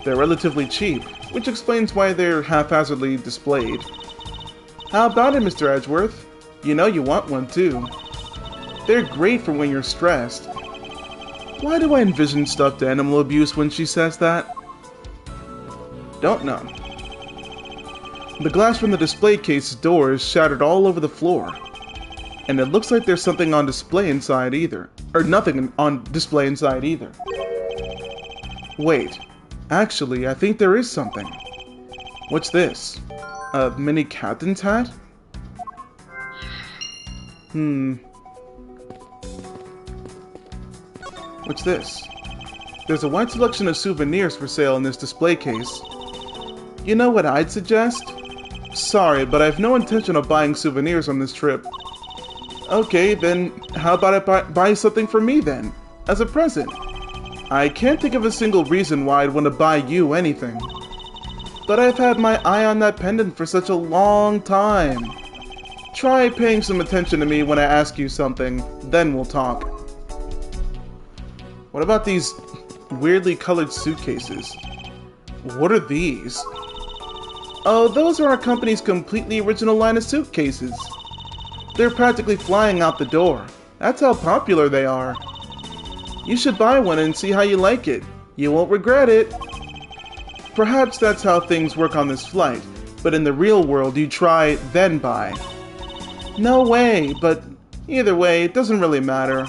They're relatively cheap, which explains why they're haphazardly displayed. How about it, Mr. Edgeworth? You know you want one too. They're great for when you're stressed. Why do I envision stuffed animal abuse when she says that? Don't know. The glass from the display case's door is shattered all over the floor. And it looks like there's something on display inside either. Or nothing on display inside either. Wait. Actually, I think there is something. What's this? A mini captain's hat? What's this? There's a wide selection of souvenirs for sale in this display case. You know what I'd suggest? Sorry, but I have no intention of buying souvenirs on this trip. Okay, then how about I buy something for me then, as a present? I can't think of a single reason why I'd want to buy you anything. But I've had my eye on that pendant for such a long time. Try paying some attention to me when I ask you something, then we'll talk. What about these weirdly colored suitcases? What are these? Oh, those are our company's completely original line of suitcases. They're practically flying out the door. That's how popular they are. You should buy one and see how you like it. You won't regret it. Perhaps that's how things work on this flight, but in the real world you try, then buy. No way, but either way, it doesn't really matter.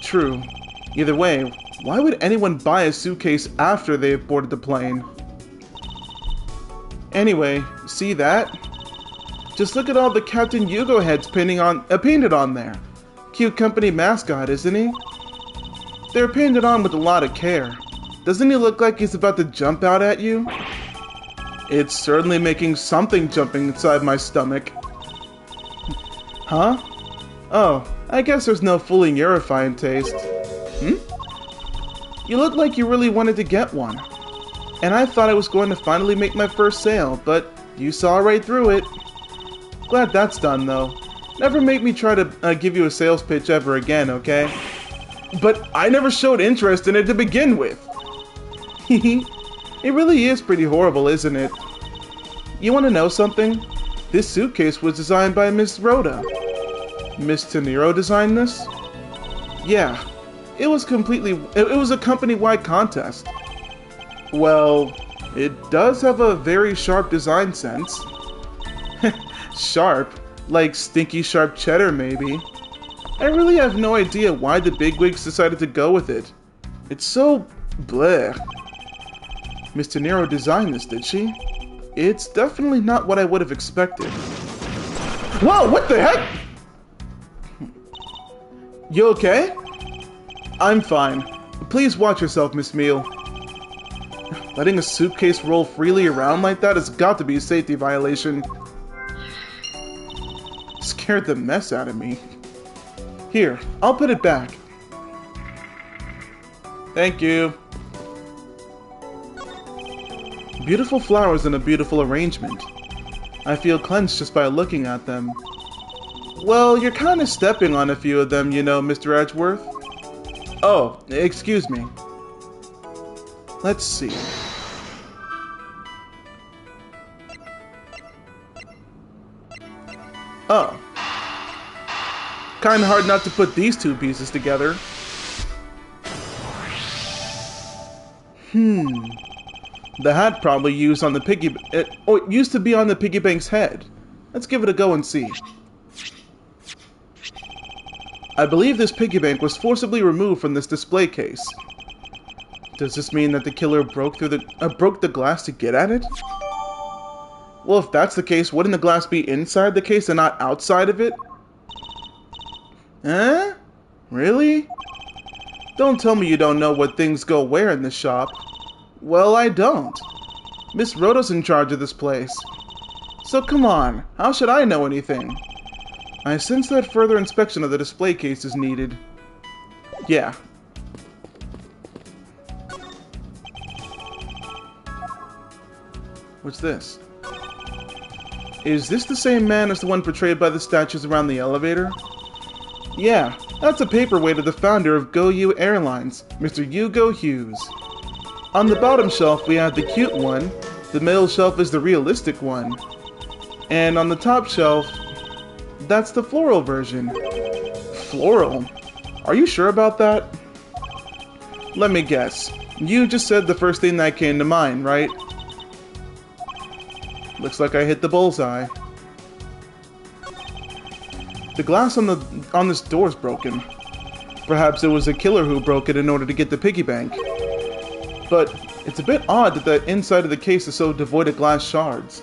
True. Either way, why would anyone buy a suitcase after they've boarded the plane? Anyway, see that? Just look at all the Captain Yugo heads painted on there. Cute company mascot, isn't he? They're painted on with a lot of care. Doesn't he look like he's about to jump out at you? It's certainly making something jumping inside my stomach. Huh? Oh, I guess there's no fooling your refined taste. You look like you really wanted to get one. And I thought I was going to finally make my first sale, but you saw right through it. Glad that's done, though. Never make me try to give you a sales pitch ever again, okay? But I never showed interest in it to begin with. It really is pretty horrible, isn't it? You want to know something? This suitcase was designed by Miss Rhoda. Miss Tenero designed this? Yeah. It was a company-wide contest. Well, it does have a very sharp design sense. Sharp? Like stinky sharp cheddar, maybe. I really have no idea why the bigwigs decided to go with it. It's so bleh. Miss Tenero designed this, did she? It's definitely not what I would have expected. Whoa, what the heck? You okay? I'm fine. Please watch yourself, Miss Meal. Letting a suitcase roll freely around like that has got to be a safety violation. Scared the mess out of me. Here, I'll put it back. Thank you. Beautiful flowers in a beautiful arrangement. I feel cleansed just by looking at them. Well, you're kind of stepping on a few of them, you know, Mr. Edgeworth. Oh, excuse me. Let's see. Oh. Kinda hard not to put these two pieces together. The hat probably used on the it used to be on the piggy bank's head. Let's give it a go and see. I believe this piggy bank was forcibly removed from this display case. Does this mean that the killer broke the glass to get at it? Well, if that's the case, wouldn't the glass be inside the case and not outside of it? Eh? Really? Don't tell me you don't know what things go where in this shop. Well, I don't. Miss Rhoda's in charge of this place. So come on, how should I know anything? I sense that further inspection of the display case is needed. Yeah. What's this? Is this the same man as the one portrayed by the statues around the elevator? Yeah, that's a paperweight of the founder of GoU Airlines, Mr. Yugo Hughes. On the bottom shelf we have the cute one, the middle shelf is the realistic one, and on the top shelf, that's the floral version. Floral? Are you sure about that? Let me guess. You just said the first thing that came to mind, right? Looks like I hit the bullseye. The glass on this door is broken. Perhaps it was a killer who broke it in order to get the piggy bank. But it's a bit odd that the inside of the case is so devoid of glass shards.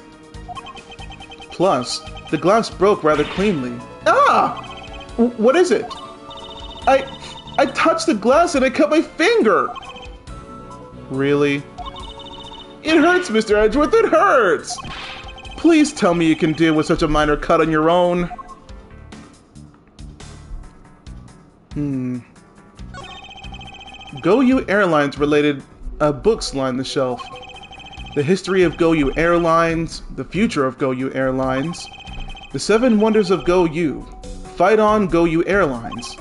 Plus, the glass broke rather cleanly. Ah! What is it? I touched the glass and I cut my finger! Really? It hurts, Mr. Edgeworth, it hurts! Please tell me you can deal with such a minor cut on your own. GoU Airlines related books line the shelf. The history of GoU Airlines, the future of GoU Airlines, the 7 wonders of GoU, Fight on GoU Airlines,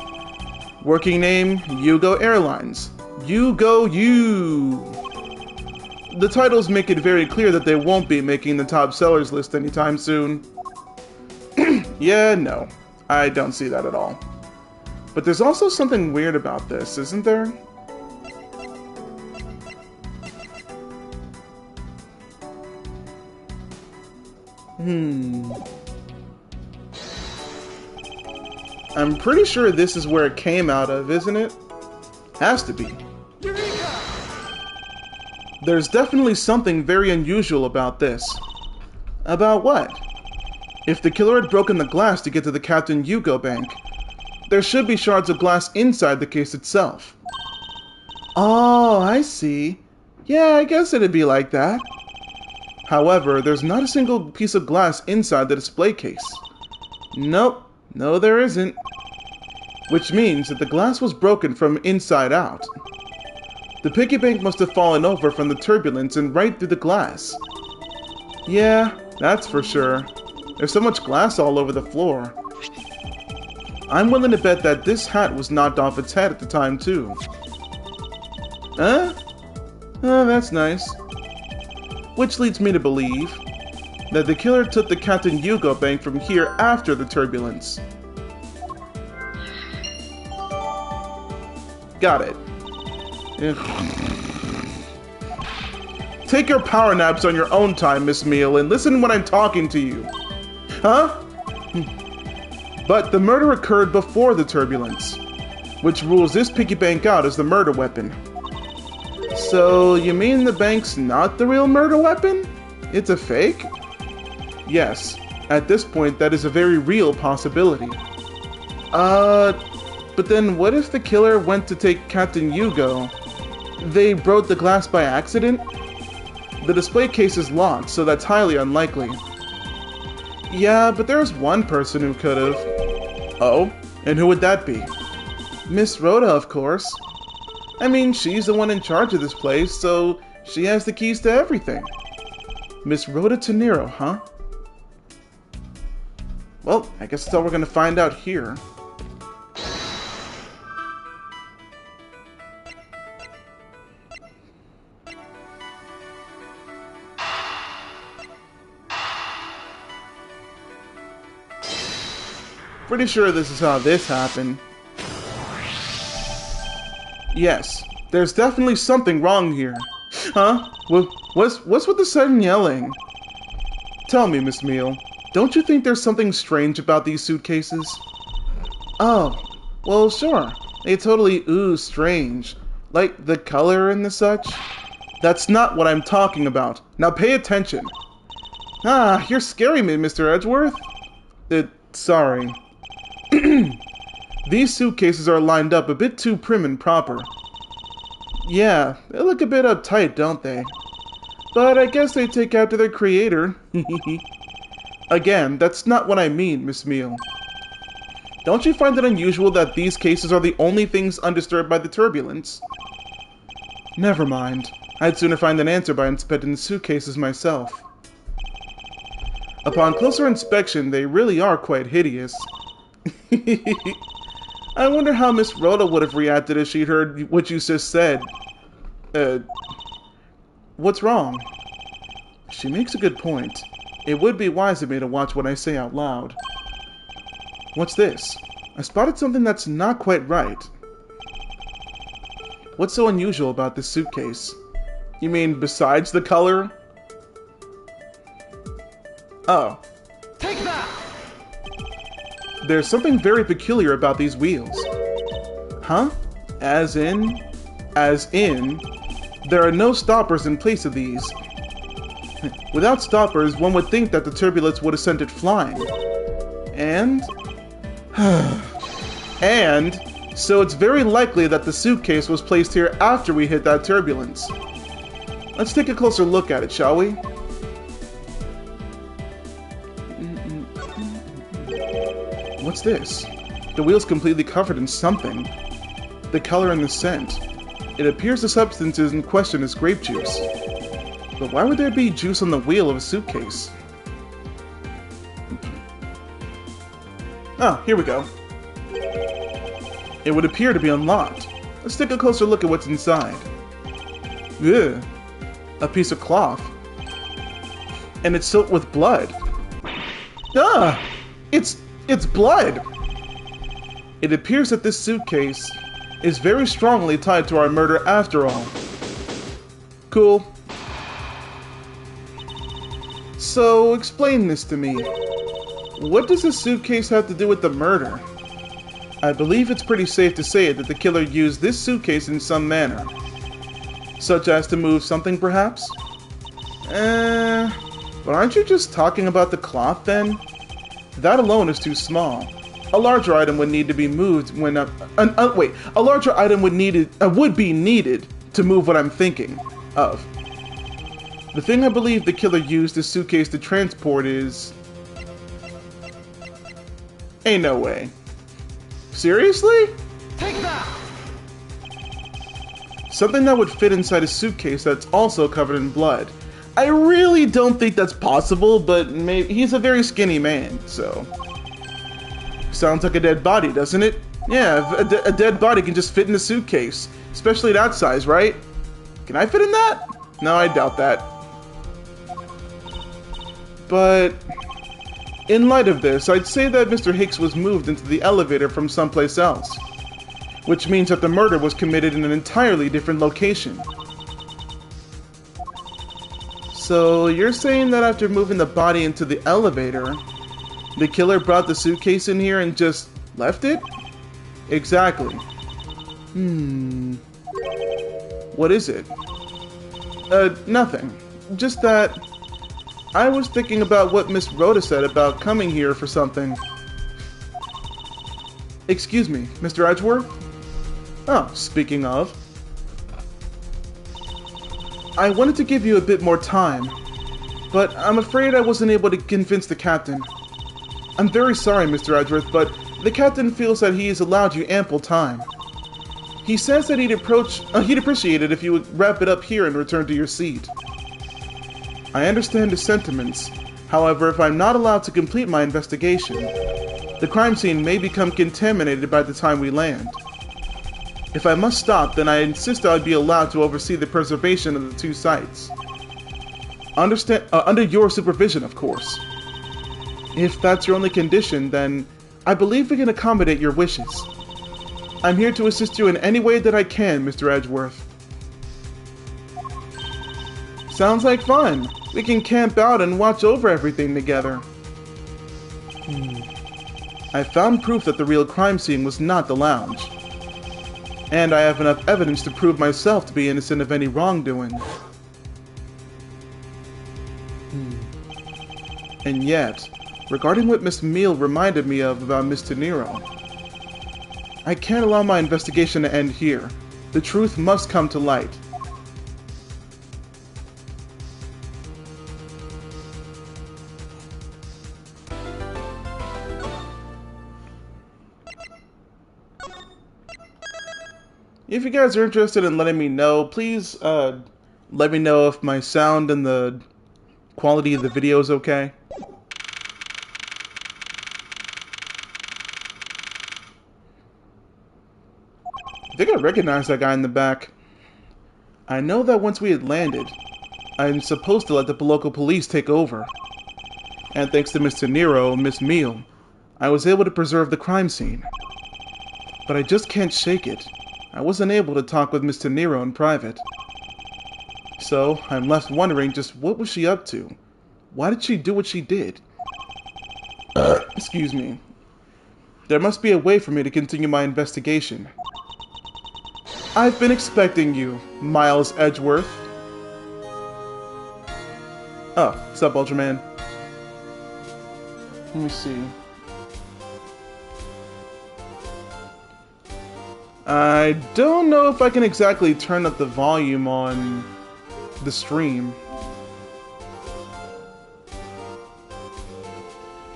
working name Yugo Airlines, You Go You. The titles make it very clear that they won't be making the top sellers list anytime soon. Yeah, no, I don't see that at all. But there's also something weird about this, isn't there? I'm pretty sure this is where it came out of, isn't it? Has to be. Eureka! There's definitely something very unusual about this. About what? If the killer had broken the glass to get to the Captain Yugo bank, there should be shards of glass inside the case itself. Oh, I see. Yeah, I guess it'd be like that. However, there's not a single piece of glass inside the display case. Nope, no there isn't. Which means that the glass was broken from inside out. The piggy bank must have fallen over from the turbulence and right through the glass. Yeah, that's for sure. There's so much glass all over the floor. I'm willing to bet that this hat was knocked off its head at the time too. Huh? Oh, that's nice. Which leads me to believe that the killer took the Captain Yugo bank from here after the turbulence. Got it. Take your power naps on your own time, Miss Meal, and listen when I'm talking to you. Huh? But the murder occurred before the turbulence, which rules this piggy bank out as the murder weapon. So, you mean the bank's not the real murder weapon? It's a fake? Yes, at this point that is a very real possibility. But then what if the killer went to take Captain Yugo? They broke the glass by accident? The display case is locked, so that's highly unlikely. Yeah, but there's one person who could've. Oh? And who would that be? Miss Rhoda, of course. I mean, she's the one in charge of this place, so she has the keys to everything. Miss Rhoda Tenero, huh? Well, I guess that's all we're gonna find out here. Pretty sure this is how this happened. Yes, there's definitely something wrong here. Huh? What's with the sudden yelling? Tell me, Miss Meal, don't you think there's something strange about these suitcases? Oh, well, sure. They totally ooze strange. Like the color and the such. That's not what I'm talking about. Now pay attention. Ah, you're scaring me, Mr. Edgeworth. Sorry. These suitcases are lined up a bit too prim and proper. Yeah, they look a bit uptight, don't they? But I guess they take after their creator. Again, that's not what I mean, Miss Meal. Don't you find it unusual that these cases are the only things undisturbed by the turbulence? Never mind. I'd sooner find an answer by inspecting the suitcases myself. Upon closer inspection, they really are quite hideous. I wonder how Miss Rhoda would have reacted if she'd heard what you just said. What's wrong? She makes a good point. It would be wise of me to watch what I say out loud. What's this? I spotted something that's not quite right. What's so unusual about this suitcase? You mean besides the color? Oh. Take that! There's something very peculiar about these wheels. Huh? As in, there are no stoppers in place of these. Without stoppers, one would think that the turbulence would have sent it flying. And? And, so it's very likely that the suitcase was placed here after we hit that turbulence. Let's take a closer look at it, shall we? What's this? The wheel's completely covered in something. The color and the scent. It appears the substance in question is grape juice. But why would there be juice on the wheel of a suitcase? Oh, here we go. It would appear to be unlocked. Let's take a closer look at what's inside. Ugh. A piece of cloth. And it's soaked with blood. Ah! It's blood! It appears that this suitcase is very strongly tied to our murder after all. Cool. So, explain this to me. What does the suitcase have to do with the murder? I believe it's pretty safe to say that the killer used this suitcase in some manner. Such as to move something, perhaps? But aren't you just talking about the cloth, then? That alone is too small. A larger item would need to be moved when... wait. A larger item would be needed to move what I'm thinking of. The thing I believe the killer used this suitcase to transport is... Ain't no way. Seriously? Take that! Something that would fit inside a suitcase that's also covered in blood. I really don't think that's possible, but maybe he's a very skinny man, so... Sounds like a dead body, doesn't it? Yeah, a dead body can just fit in a suitcase. Especially that size, right? Can I fit in that? No, I doubt that. But... in light of this, I'd say that Mr. Hicks was moved into the elevator from someplace else. Which means that the murder was committed in an entirely different location. So, you're saying that after moving the body into the elevator, the killer brought the suitcase in here and just left it? Exactly. What is it? Nothing. Just that... I was thinking about what Miss Rhoda said about coming here for something. Excuse me, Mr. Edgeworth? Oh, speaking of... I wanted to give you a bit more time, but I'm afraid I wasn't able to convince the captain. I'm very sorry, Mr. Edgeworth, but the captain feels that he has allowed you ample time. He says that he'd appreciate it if you would wrap it up here and return to your seat. I understand his sentiments. However, if I'm not allowed to complete my investigation, the crime scene may become contaminated by the time we land. If I must stop, then I insist I be allowed to oversee the preservation of the two sites. Under your supervision, of course. If that's your only condition, then I believe we can accommodate your wishes. I'm here to assist you in any way that I can, Mr. Edgeworth. Sounds like fun. We can camp out and watch over everything together. I found proof that the real crime scene was not the lounge. And I have enough evidence to prove myself to be innocent of any wrongdoing. And yet, regarding what Miss Meal reminded me of about Mr. Nero, I can't allow my investigation to end here. The truth must come to light. If you guys are interested in letting me know, please let me know if my sound and the quality of the video is okay. I think I recognize that guy in the back. I know that once we had landed, I'm supposed to let the local police take over. And thanks to Mr. Nero and Miss Meal, I was able to preserve the crime scene. But I just can't shake it. I wasn't able to talk with Mr. Nero in private. So, I'm left wondering just what was she up to? Why did she do what she did? Excuse me. There must be a way for me to continue my investigation. I've been expecting you, Miles Edgeworth. Oh, what's up, Ultraman? Let me see. I don't know if I can exactly turn up the volume on the stream.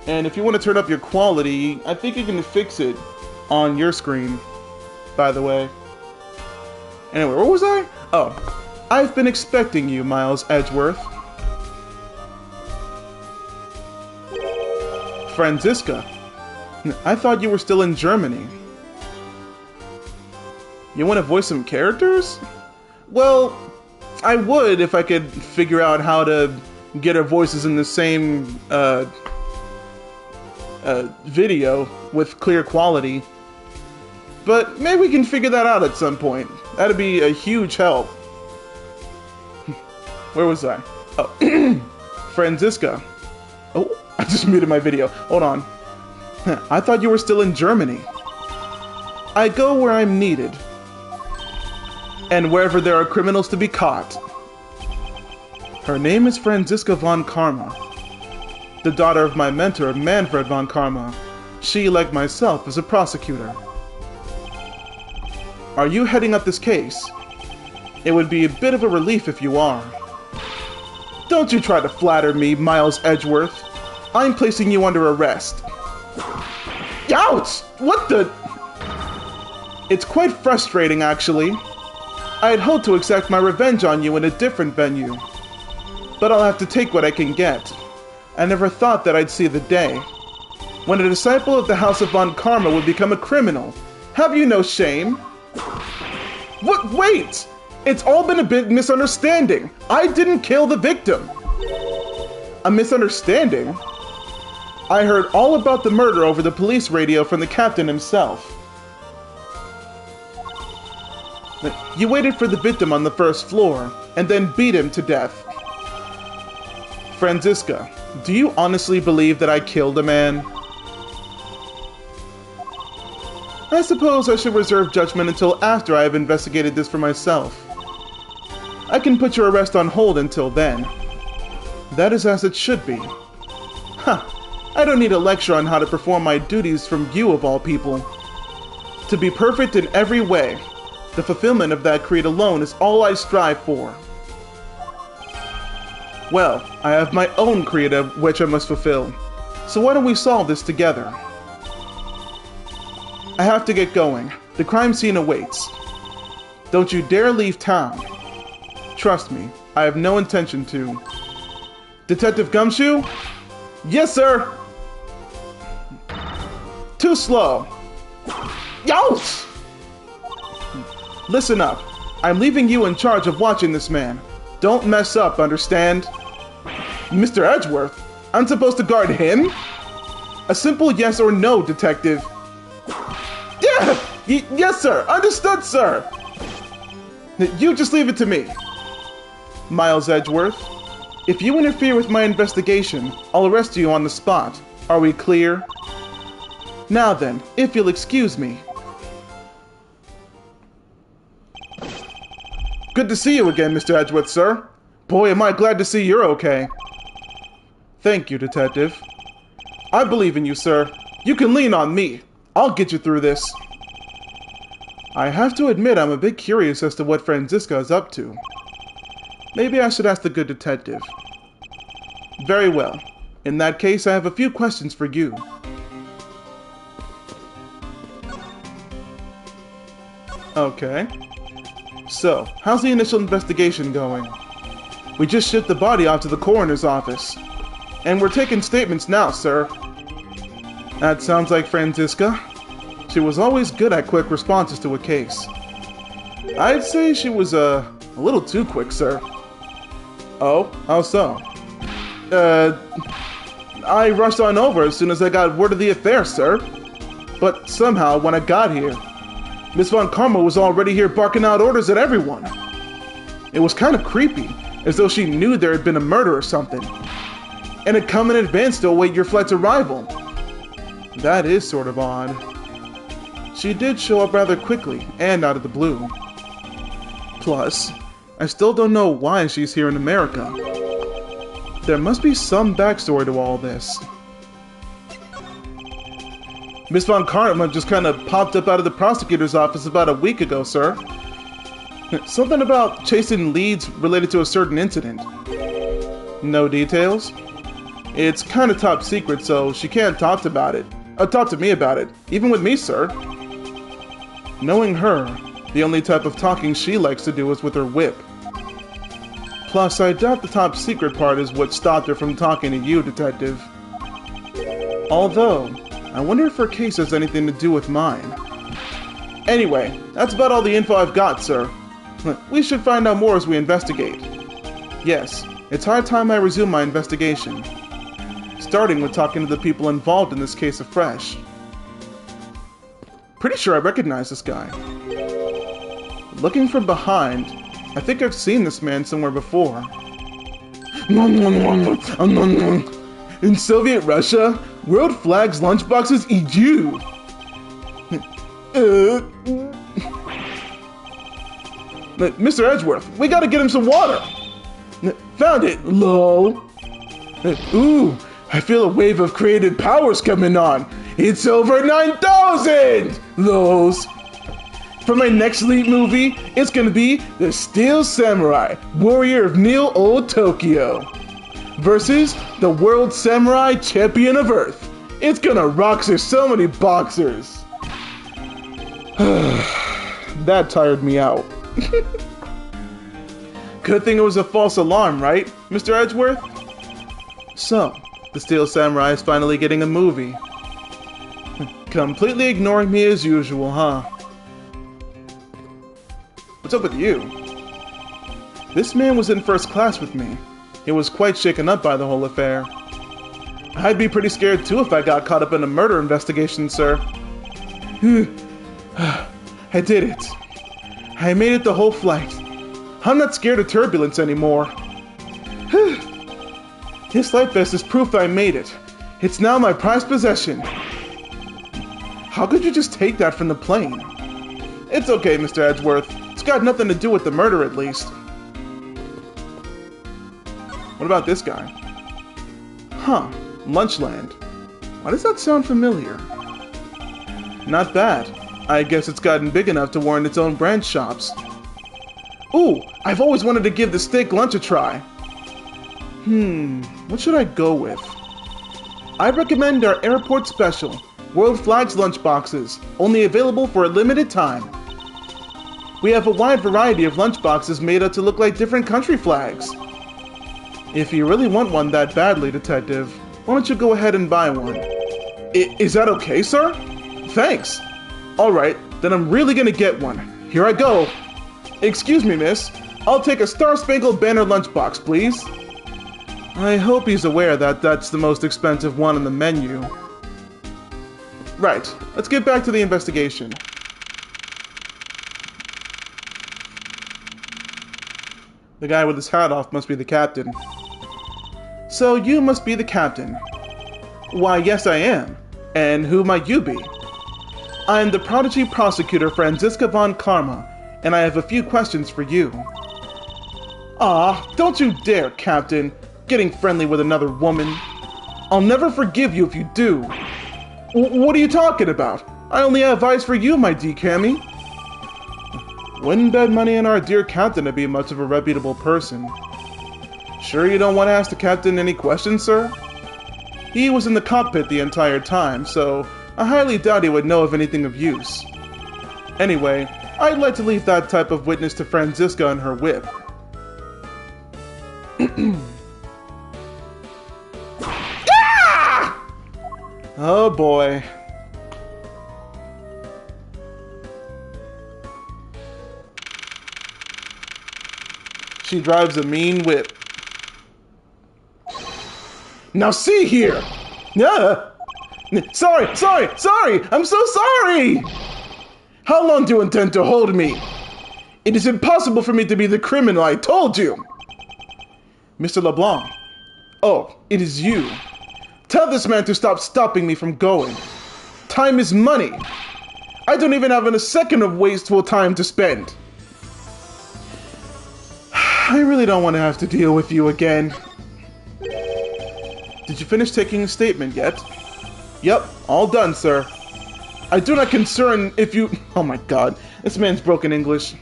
And if you want to turn up your quality, I think you can fix it on your screen, by the way. Anyway, where was I? Oh, I've been expecting you, Miles Edgeworth. Franziska, I thought you were still in Germany. You want to voice some characters? Well, I would if I could figure out how to get our voices in the same video with clear quality. But maybe we can figure that out at some point. That'd be a huge help. Where was I? Oh, Franziska. Oh, I just muted my video. Hold on. I thought you were still in Germany. I go where I'm needed. And wherever there are criminals to be caught. Her name is Franziska von Karma, the daughter of my mentor, Manfred von Karma. She, like myself, is a prosecutor. Are you heading up this case? It would be a bit of a relief if you are. Don't you try to flatter me, Miles Edgeworth. I'm placing you under arrest. Ouch! What the... It's quite frustrating, actually. I had hoped to exact my revenge on you in a different venue. But I'll have to take what I can get. I never thought that I'd see the day when a disciple of the House of Von Karma would become a criminal. Have you no shame? What? Wait! It's all been a big misunderstanding. I didn't kill the victim. A misunderstanding? I heard all about the murder over the police radio from the captain himself. You waited for the victim on the first floor, and then beat him to death. Franziska, do you honestly believe that I killed a man? I suppose I should reserve judgment until after I have investigated this for myself. I can put your arrest on hold until then. That is as it should be. Huh. I don't need a lecture on how to perform my duties from you of all people. To be perfect in every way, the fulfillment of that creed alone is all I strive for. Well, I have my own creed of which I must fulfill, so why don't we solve this together? I have to get going. The crime scene awaits. Don't you dare leave town. Trust me, I have no intention to. Detective Gumshoe? Yes, sir! Too slow. Youse! Listen up. I'm leaving you in charge of watching this man. Don't mess up, understand? Mr. Edgeworth? I'm supposed to guard him? A simple yes or no, detective. Yeah! Yes, sir! Understood, sir! You just leave it to me. Miles Edgeworth, if you interfere with my investigation, I'll arrest you on the spot. Are we clear? Now then, if you'll excuse me. Good to see you again, Mr. Edgeworth, sir. Boy, am I glad to see you're okay. Thank you, Detective. I believe in you, sir. You can lean on me. I'll get you through this. I have to admit I'm a bit curious as to what Franziska is up to. Maybe I should ask the good detective. Very well. In that case, I have a few questions for you. Okay. So, how's the initial investigation going? We just shipped the body off to the coroner's office. And we're taking statements now, sir. That sounds like Franziska. She was always good at quick responses to a case. I'd say she was a little too quick, sir. Oh, how so? I rushed on over as soon as I got word of the affair, sir. But somehow, when I got here, Miss Von Karma was already here barking out orders at everyone. It was kind of creepy, as though she knew there had been a murder or something, and had come in advance to await your flight's arrival. That is sort of odd. She did show up rather quickly, and out of the blue. Plus, I still don't know why she's here in America. There must be some backstory to all this. Miss Von Karma just kind of popped up out of the prosecutor's office about a week ago, sir. Something about chasing leads related to a certain incident. No details? It's kind of top secret, so she can't talk to me about it, even with me, sir. Knowing her, The only type of talking she likes to do is with her whip. Plus, I doubt the top secret part is what stopped her from talking to you, Detective. Although, I wonder if her case has anything to do with mine. Anyway, that's about all the info I've got, sir. We should find out more as we investigate. Yes, it's high time I resume my investigation. Starting with talking to the people involved in this case afresh. Pretty sure I recognize this guy. Looking from behind, I think I've seen this man somewhere before. In Soviet Russia, world flags lunchboxes eat you. Mr. Edgeworth, we gotta get him some water. Found it, lol. Ooh, I feel a wave of creative powers coming on. It's over 9,000! Lols. For my next lead movie, it's gonna be The Steel Samurai, Warrior of Neo Old Tokyo, versus the World Samurai Champion of Earth. It's gonna rock so many boxers. That tired me out. Good thing it was a false alarm, right, Mr. Edgeworth? So, the Steel Samurai is finally getting a movie. Completely ignoring me as usual, huh? What's up with you? This man was in first class with me. He was quite shaken up by the whole affair. I'd be pretty scared too if I got caught up in a murder investigation, sir. I did it. I made it the whole flight. I'm not scared of turbulence anymore. This life vest is proof I made it. It's now my prized possession. How could you just take that from the plane? It's okay, Mr. Edgeworth. It's got nothing to do with the murder, at least. What about this guy? Huh, Lunchland. Why does that sound familiar? Not bad. I guess it's gotten big enough to warrant its own branch shops. Ooh, I've always wanted to give the steak lunch a try. What should I go with? I recommend our airport special, World Flags lunchboxes, only available for a limited time. We have a wide variety of lunchboxes made up to look like different country flags. If you really want one that badly, Detective, why don't you go ahead and buy one? Is that okay, sir? Thanks. Alright, then I'm really gonna get one. Here I go. Excuse me, miss. I'll take a Star-Spangled Banner lunchbox, please. I hope he's aware that that's the most expensive one on the menu. Right, let's get back to the investigation. The guy with his hat off must be the captain. So you must be the captain. Why, yes I am. And who might you be? I'm the prodigy prosecutor Franziska von Karma, and I have a few questions for you. Ah, don't you dare, Captain, getting friendly with another woman. I'll never forgive you if you do. What are you talking about? I only have eyes for you, my D-Cammy. Wouldn't bet money on our dear captain to be much of a reputable person. Sure you don't want to ask the captain any questions, sir? He was in the cockpit the entire time, so I highly doubt he would know of anything of use. Anyway, I'd like to leave that type of witness to Franziska and her whip. Ah! Oh boy. She drives a mean whip. Now see here! Yeah. Sorry! I'm so sorry! How long do you intend to hold me? It is impossible for me to be the criminal, I told you! Mr. LeBlanc. Oh, it is you. Tell this man to stop stopping me from going. Time is money. I don't even have a second of wasteful time to spend. I really don't want to have to deal with you again. Did you finish taking a statement yet? Yep, all done, sir. I do not concern if you... Oh my god, this man's broken English.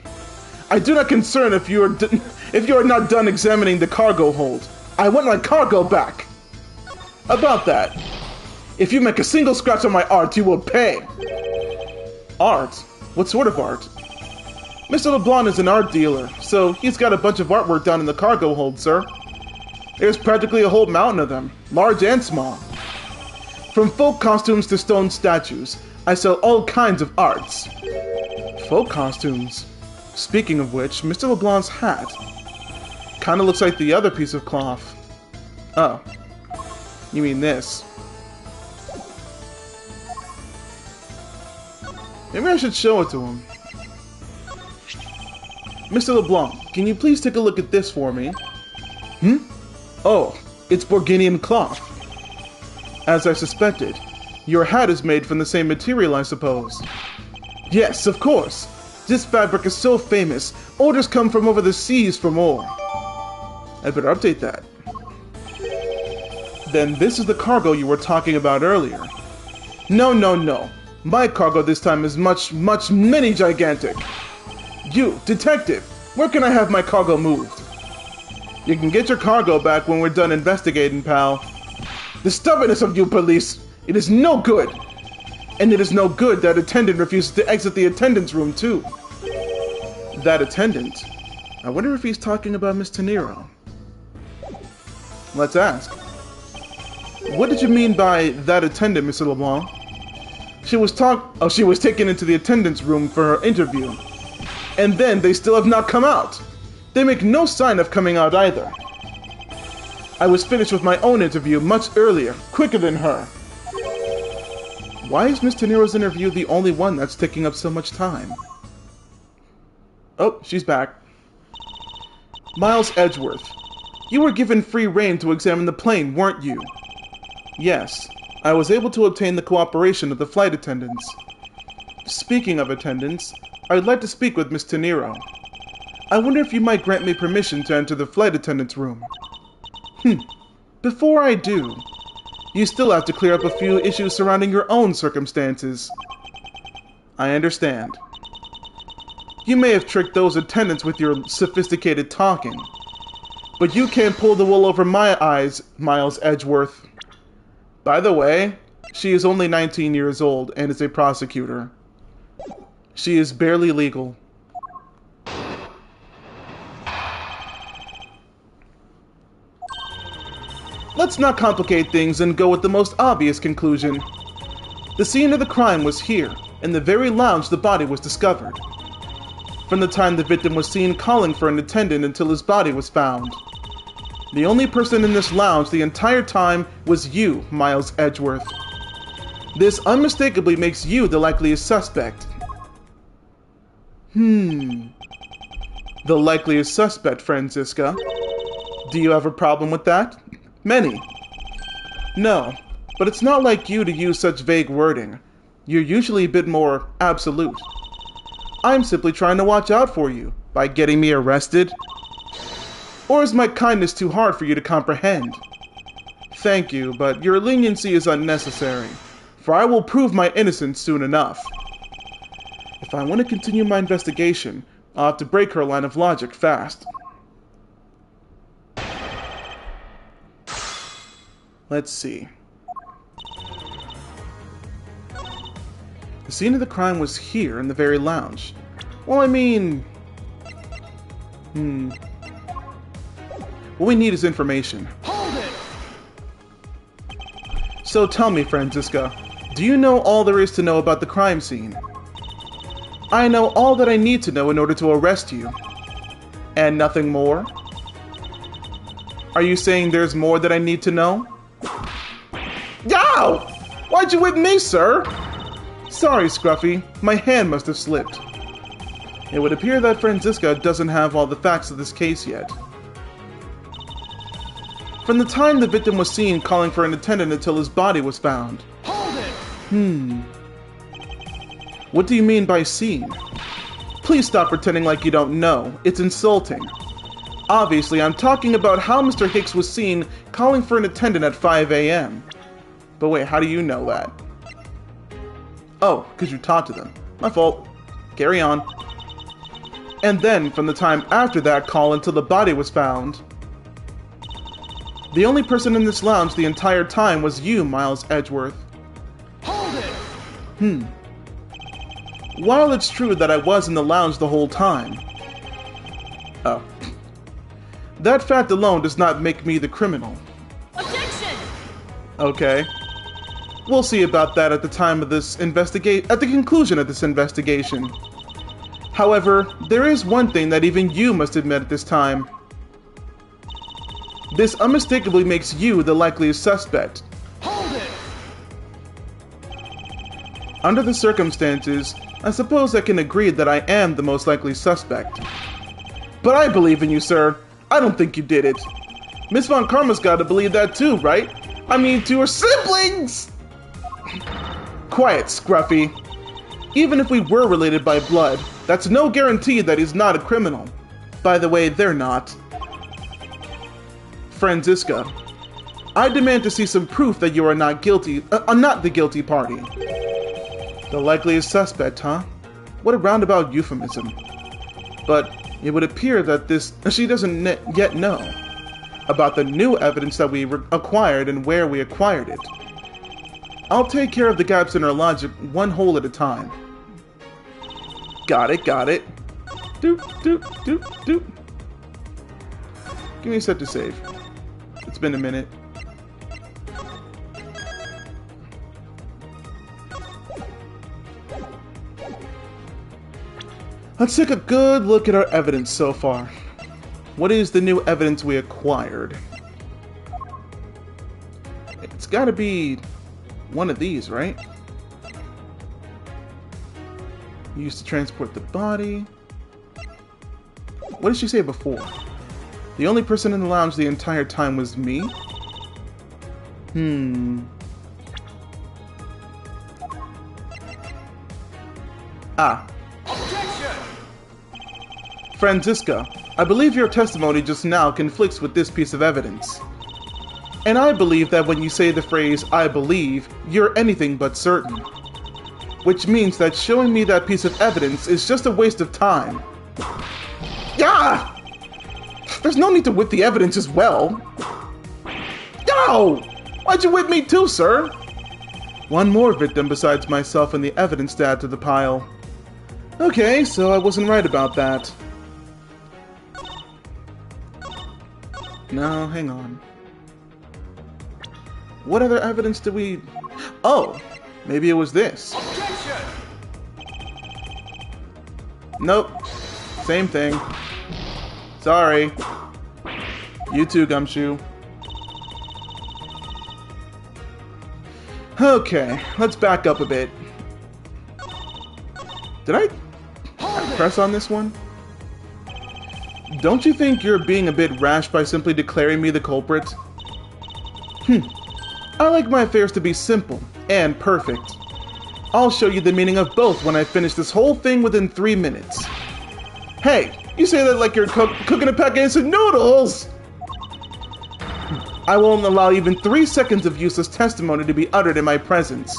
I do not concern if you are not done examining the cargo hold. I want my cargo back. About that. If you make a single scratch on my art, you will pay. Art? What sort of art? Mr. LeBlanc is an art dealer, so he's got a bunch of artwork down in the cargo hold, sir. There's practically a whole mountain of them, large and small. From folk costumes to stone statues, I sell all kinds of arts. Folk costumes? Speaking of which, Mr. LeBlanc's hat kinda looks like the other piece of cloth. Oh. You mean this. Maybe I should show it to him. Mr. LeBlanc, can you please take a look at this for me? Oh, it's Borginian cloth. As I suspected, your hat is made from the same material, I suppose. Yes, of course. This fabric is so famous, orders come from over the seas for more. I better update that. Then this is the cargo you were talking about earlier. No. My cargo this time is many gigantic. You, detective, where can I have my cargo moved? You can get your cargo back when we're done investigating, pal. The stubbornness of you police, it is no good. And it is no good that attendant refuses to exit the attendance room too. That attendant? I wonder if he's talking about Miss Teniro. Let's ask. What did you mean by that attendant, Mr. LeBlanc? She was taken into the attendance room for her interview. And then they still have not come out. They make no sign of coming out either. I was finished with my own interview much earlier, quicker than her. Why is Miss Teniro's interview the only one that's taking up so much time? Oh, she's back. Miles Edgeworth, you were given free rein to examine the plane, weren't you? Yes, I was able to obtain the cooperation of the flight attendants. Speaking of attendants, I'd like to speak with Miss Teniro. I wonder if you might grant me permission to enter the flight attendant's room. Before I do, you still have to clear up a few issues surrounding your own circumstances. I understand. You may have tricked those attendants with your sophisticated talking, but you can't pull the wool over my eyes, Miles Edgeworth. By the way, she is only 19 years old and is a prosecutor. She is barely legal. Let's not complicate things and go with the most obvious conclusion. The scene of the crime was here, in the very lounge the body was discovered. From the time the victim was seen calling for an attendant until his body was found. The only person in this lounge the entire time was you, Miles Edgeworth. This unmistakably makes you the likeliest suspect. The likeliest suspect, Franziska. Do you have a problem with that? Many. No, but it's not like you to use such vague wording. You're usually a bit more absolute. I'm simply trying to watch out for you by getting me arrested. Or is my kindness too hard for you to comprehend? Thank you, but your leniency is unnecessary, for I will prove my innocence soon enough. If I want to continue my investigation, I'll have to break her line of logic fast. Let's see. The scene of the crime was here in the very lounge. Well, I mean... What we need is information. Hold it! So tell me, Franziska, do you know all there is to know about the crime scene? I know all that I need to know in order to arrest you. And nothing more? Are you saying there's more that I need to know? Yow! Why'd you whip me, sir? Sorry, Scruffy. My hand must have slipped. It would appear that Franziska doesn't have all the facts of this case yet. From the time the victim was seen calling for an attendant until his body was found. Hold it! What do you mean by seen? Please stop pretending like you don't know. It's insulting. Obviously, I'm talking about how Mr. Hicks was seen calling for an attendant at 5 a.m. But wait, how do you know that? Oh, because you talked to them. My fault. Carry on. And then, from the time after that call until the body was found, the only person in this lounge the entire time was you, Miles Edgeworth. Hold it! While it's true that I was in the lounge the whole time. Oh. That fact alone does not make me the criminal. Objection! Okay. We'll see about that at the time of this at the conclusion of this investigation. However, there is one thing that even you must admit at this time. This unmistakably makes you the likeliest suspect. Hold it! Under the circumstances, I suppose I can agree that I am the most likely suspect. But I believe in you, sir. I don't think you did it. Miss Von Karma's gotta believe that too, right? I mean, to her siblings! Quiet, Scruffy. Even if we were related by blood, that's no guarantee that he's not a criminal. By the way, they're not. Franziska, I demand to see some proof that you are not guilty, not the guilty party. The likeliest suspect, huh? What a roundabout euphemism. But it would appear that she doesn't yet know about the new evidence that we acquired and where we acquired it. I'll take care of the gaps in her logic one hole at a time. Got it, got it. Doop, doop, doop, doop. Give me a sec to save. It's been a minute. Let's take a good look at our evidence so far. What is the new evidence we acquired? It's gotta be one of these, right? Used to transport the body. What did she say before? The only person in the lounge the entire time was me? Ah. Objection! Franziska, I believe your testimony just now conflicts with this piece of evidence. And I believe that when you say the phrase, I believe, you're anything but certain. Which means that showing me that piece of evidence is just a waste of time. Yeah! There's no need to whip the evidence as well. No! Why'd you whip me too, sir? One more victim besides myself and the evidence to add to the pile. Okay, so I wasn't right about that. No, hang on. What other evidence did we... Oh! Maybe it was this. Objection! Nope. Same thing. Sorry. You too, Gumshoe. Okay, let's back up a bit. Did I press on this one? Don't you think you're being a bit rash by simply declaring me the culprit? I like my affairs to be simple and perfect. I'll show you the meaning of both when I finish this whole thing within 3 minutes. Hey, you say that like you're cooking a pack of instant noodles! I won't allow even 3 seconds of useless testimony to be uttered in my presence.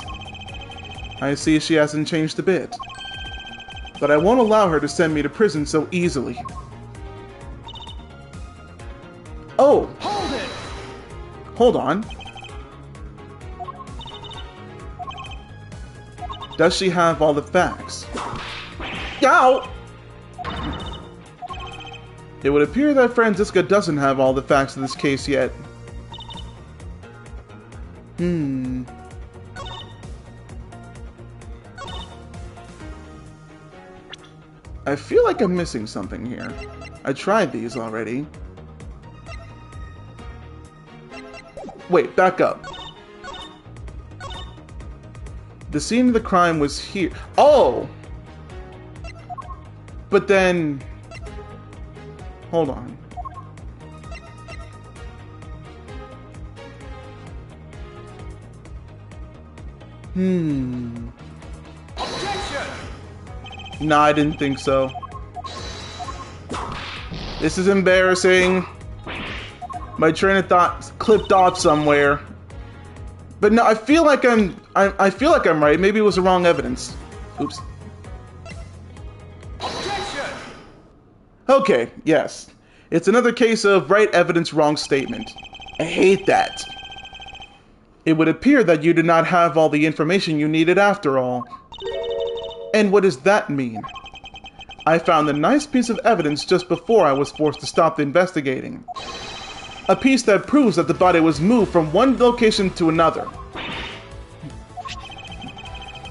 I see she hasn't changed a bit. But I won't allow her to send me to prison so easily. Oh! Hold it! Hold on. Does she have all the facts? Yow! It would appear that Franziska doesn't have all the facts of this case yet. I feel like I'm missing something here. I tried these already. Wait, back up. The scene of the crime was here. Oh! But then... Hold on. Objection! Nah, I didn't think so. This is embarrassing. My train of thought clipped off somewhere. But no, I feel like I'm right. Maybe it was the wrong evidence. Oops. Objection! Okay, yes. It's another case of right evidence, wrong statement. I hate that. It would appear that you did not have all the information you needed after all. And what does that mean? I found a nice piece of evidence just before I was forced to stop investigating. A piece that proves that the body was moved from one location to another.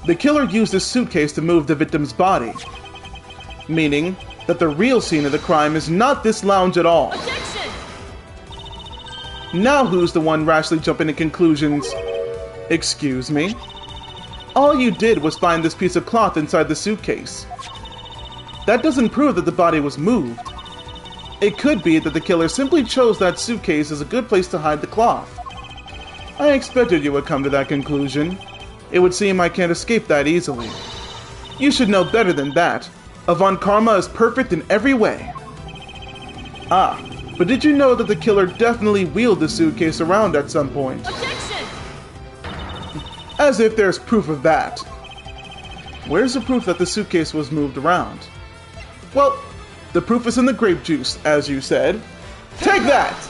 The killer used a suitcase to move the victim's body, meaning that the real scene of the crime is not this lounge at all. Objection! Now who's the one rashly jumping to conclusions? Excuse me? All you did was find this piece of cloth inside the suitcase. That doesn't prove that the body was moved. It could be that the killer simply chose that suitcase as a good place to hide the cloth. I expected you would come to that conclusion. It would seem I can't escape that easily. You should know better than that. Avant Karma is perfect in every way. Ah, but did you know that the killer definitely wheeled the suitcase around at some point? Objection! As if there's proof of that. Where's the proof that the suitcase was moved around? Well, the proof is in the grape juice, as you said. Take that!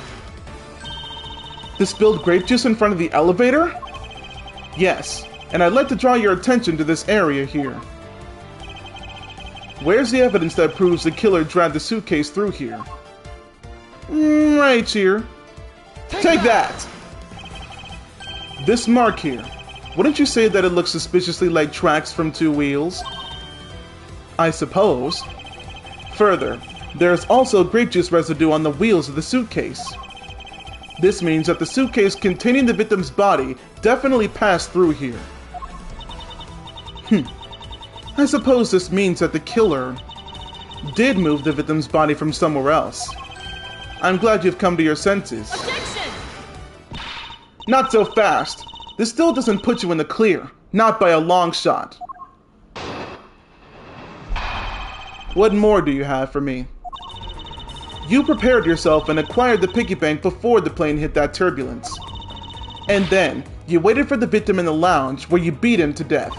The spilled grape juice in front of the elevator? Yes, and I'd like to draw your attention to this area here. Where's the evidence that proves the killer dragged the suitcase through here? Right here. Take that! This mark here. Wouldn't you say that it looks suspiciously like tracks from two wheels? I suppose. Further, there is also grape juice residue on the wheels of the suitcase. This means that the suitcase containing the victim's body definitely passed through here. I suppose this means that the killer did move the victim's body from somewhere else. I'm glad you've come to your senses. Objection! Not so fast. This still doesn't put you in the clear. Not by a long shot. What more do you have for me? You prepared yourself and acquired the piggy bank before the plane hit that turbulence. And then, you waited for the victim in the lounge where you beat him to death.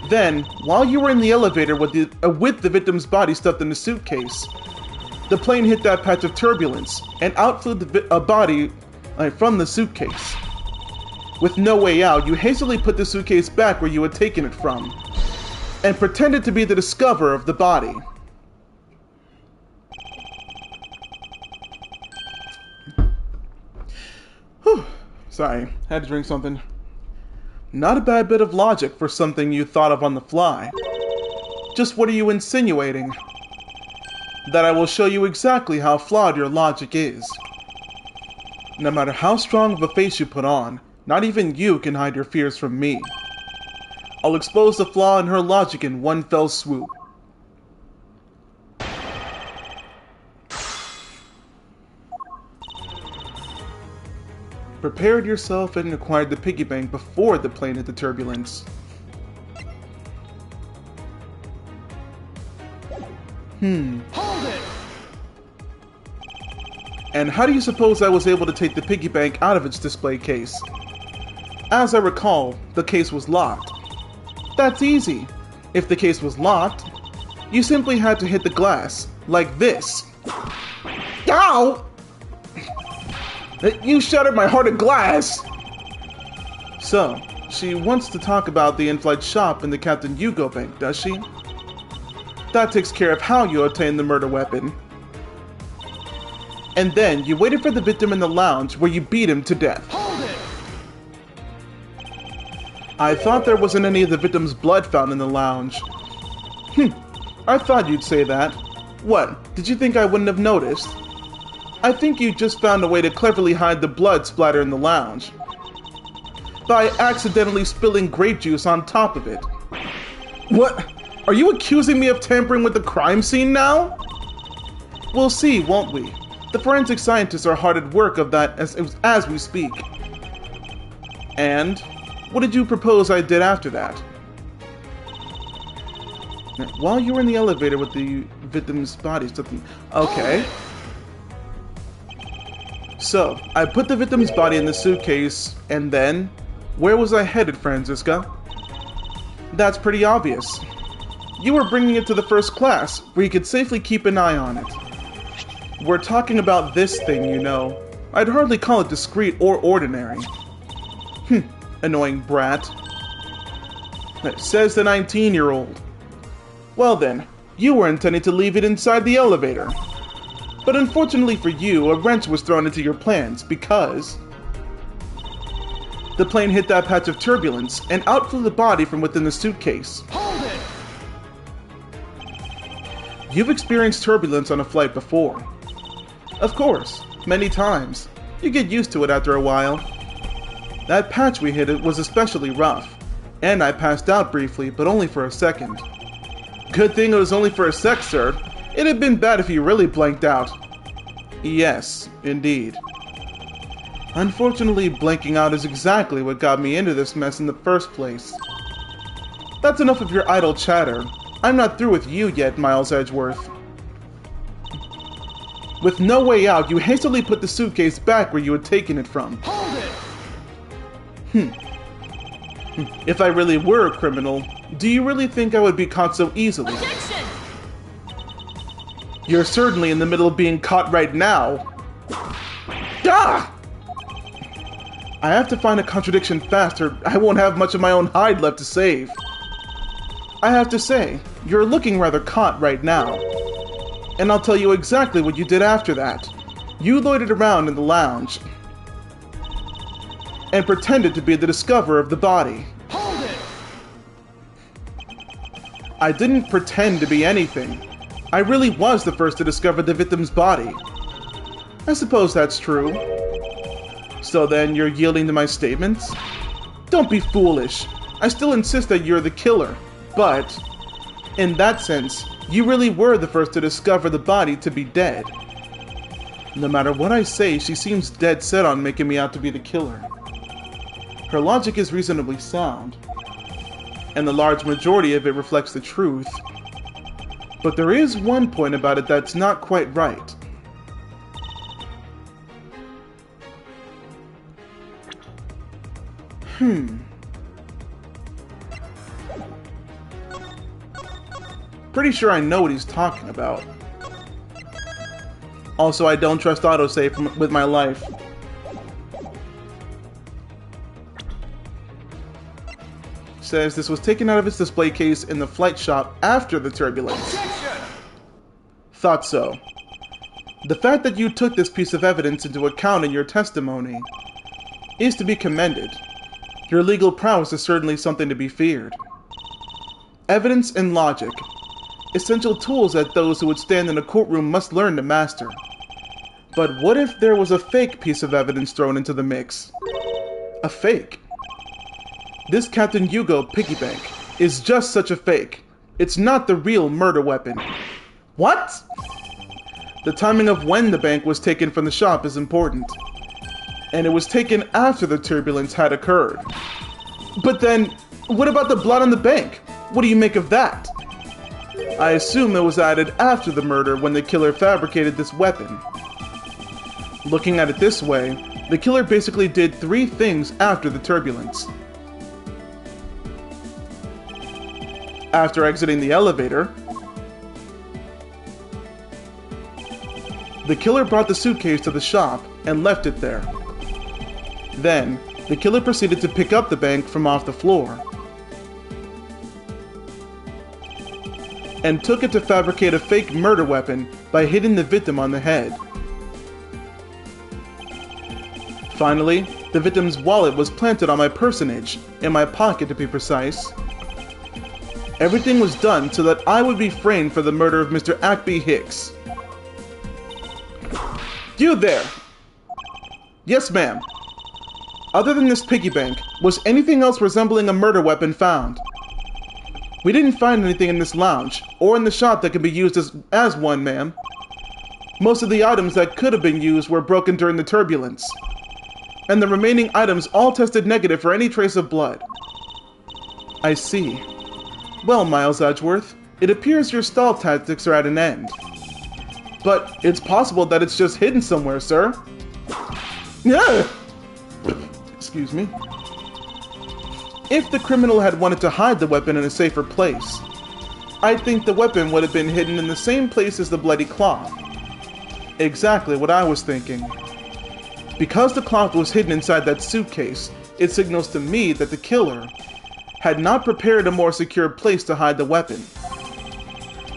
Then, while you were in the elevator with the victim's body stuffed in the suitcase, the plane hit that patch of turbulence and out flew a body from the suitcase. With no way out, you hastily put the suitcase back where you had taken it from, and pretended to be the discoverer of the body. Whew. Sorry, had to drink something. Not a bad bit of logic for something you thought of on the fly. Just what are you insinuating? That I will show you exactly how flawed your logic is. No matter how strong of a face you put on, not even you can hide your fears from me. I'll expose the flaw in her logic in one fell swoop. Prepared yourself and acquired the piggy bank before the plane hit the turbulence. Hold it! And how do you suppose I was able to take the piggy bank out of its display case? As I recall, the case was locked. That's easy. If the case was locked, you simply had to hit the glass, like this. Ow! You shattered my heart of glass! So, she wants to talk about the in-flight shop in the Captain Hugo Bank, does she? That takes care of how you obtained the murder weapon. And then, you waited for the victim in the lounge where you beat him to death. Hold it! I thought there wasn't any of the victim's blood found in the lounge. I thought you'd say that. What, did you think I wouldn't have noticed? I think you just found a way to cleverly hide the blood splatter in the lounge. By accidentally spilling grape juice on top of it. What? Are you accusing me of tampering with the crime scene now? We'll see, won't we? The forensic scientists are hard at work of that as we speak. And what did you propose I did after that? While you were in the elevator with the victim's body, something. Okay. So, I put the victim's body in the suitcase, and then, where was I headed, Franziska? That's pretty obvious. You were bringing it to the first class, where you could safely keep an eye on it. We're talking about this thing, you know. I'd hardly call it discreet or ordinary. Annoying brat. Says the 19-year-old, Well then, you were intending to leave it inside the elevator. But unfortunately for you, a wrench was thrown into your plans because the plane hit that patch of turbulence and out flew the body from within the suitcase. Hold it! You've experienced turbulence on a flight before. Of course, many times. You get used to it after a while. That patch we hit was especially rough, and I passed out briefly, but only for a second. Good thing it was only for a sec, sir. It'd have been bad if you really blanked out. Yes, indeed. Unfortunately, blanking out is exactly what got me into this mess in the first place. That's enough of your idle chatter. I'm not through with you yet, Miles Edgeworth. With no way out, you hastily put the suitcase back where you had taken it from. Hold it! If I really were a criminal, do you really think I would be caught so easily? Objection! You're certainly in the middle of being caught right now. Ah! I have to find a contradiction fast or I won't have much of my own hide left to save. I have to say, you're looking rather caught right now. And I'll tell you exactly what you did after that. You loitered around in the lounge and pretended to be the discoverer of the body. Hold it! I didn't pretend to be anything. I really was the first to discover the victim's body. I suppose that's true. So then you're yielding to my statements? Don't be foolish. I still insist that you're the killer, but in that sense, you really were the first to discover the body to be dead. No matter what I say, she seems dead set on making me out to be the killer. Her logic is reasonably sound, and the large majority of it reflects the truth. But there is one point about it that's not quite right. Pretty sure I know what he's talking about. Also, I don't trust autosave with my life. Says this was taken out of its display case in the flight shop after the turbulence. Objection! Thought so. The fact that you took this piece of evidence into account in your testimony is to be commended. Your legal prowess is certainly something to be feared. Evidence and logic, essential tools that those who would stand in a courtroom must learn to master. But what if there was a fake piece of evidence thrown into the mix? A fake? This Captain Hugo piggy bank is just such a fake. It's not the real murder weapon. What? The timing of when the bank was taken from the shop is important. And it was taken after the turbulence had occurred. But then, what about the blood on the bank? What do you make of that? I assume it was added after the murder when the killer fabricated this weapon. Looking at it this way, the killer basically did 3 things after the turbulence. After exiting the elevator, the killer brought the suitcase to the shop and left it there. Then, the killer proceeded to pick up the bank from off the floor and took it to fabricate a fake murder weapon by hitting the victim on the head. Finally, the victim's wallet was planted on my personage, in my pocket to be precise. Everything was done so that I would be framed for the murder of Mr. Ackby Hicks. You there! Yes, ma'am. Other than this piggy bank, was anything else resembling a murder weapon found? We didn't find anything in this lounge, or in the shop that could be used as one, ma'am. Most of the items that could have been used were broken during the turbulence. And the remaining items all tested negative for any trace of blood. I see. Well, Miles Edgeworth, it appears your stall tactics are at an end. But it's possible that it's just hidden somewhere, sir. Yeah. Excuse me. If the criminal had wanted to hide the weapon in a safer place, I think the weapon would have been hidden in the same place as the bloody cloth. Exactly what I was thinking. Because the cloth was hidden inside that suitcase, it signals to me that the killer had not prepared a more secure place to hide the weapon.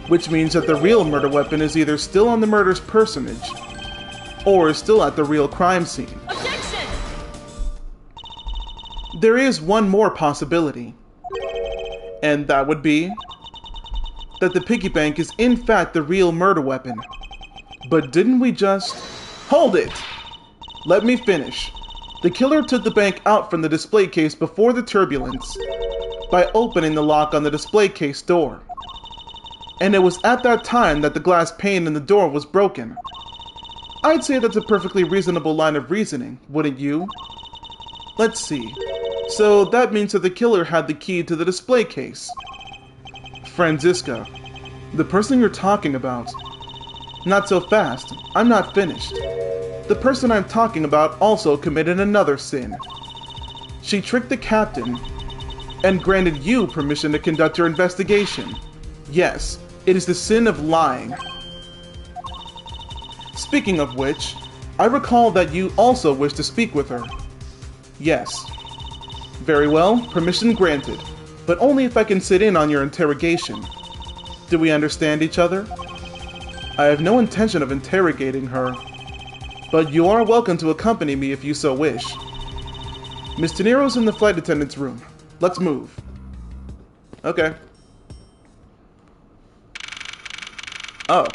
which means that the real murder weapon is either still on the murder's personage, or is still at the real crime scene. Objection! There is one more possibility, and that would be that the piggy bank is in fact the real murder weapon. But didn't we just... Hold it! Let me finish. The killer took the bank out from the display case before the turbulence by opening the lock on the display case door. And it was at that time that the glass pane in the door was broken. I'd say that's a perfectly reasonable line of reasoning, wouldn't you? Let's see. So that means that the killer had the key to the display case. Franziska, the person you're talking about. Not so fast. I'm not finished. The person I'm talking about also committed another sin. She tricked the captain and granted you permission to conduct your investigation. Yes, it is the sin of lying. Speaking of which, I recall that you also wish to speak with her. Yes. Very well, permission granted, but only if I can sit in on your interrogation. Do we understand each other? I have no intention of interrogating her, but you are welcome to accompany me if you so wish. Miss De Niro's in the flight attendant's room. Let's move. Okay. Oh.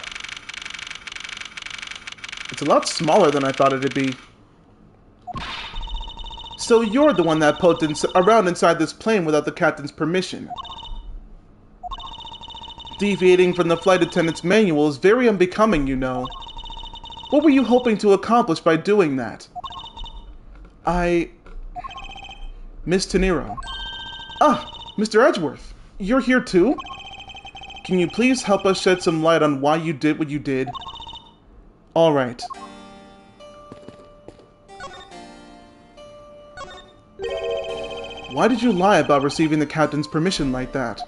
It's a lot smaller than I thought it'd be. So you're the one that poked around inside this plane without the captain's permission. Deviating from the flight attendant's manual is very unbecoming, you know. What were you hoping to accomplish by doing that? Miss De Niro. Ah, Mr. Edgeworth. You're here too? Can you please help us shed some light on why you did what you did? Alright. Why did you lie about receiving the captain's permission like that?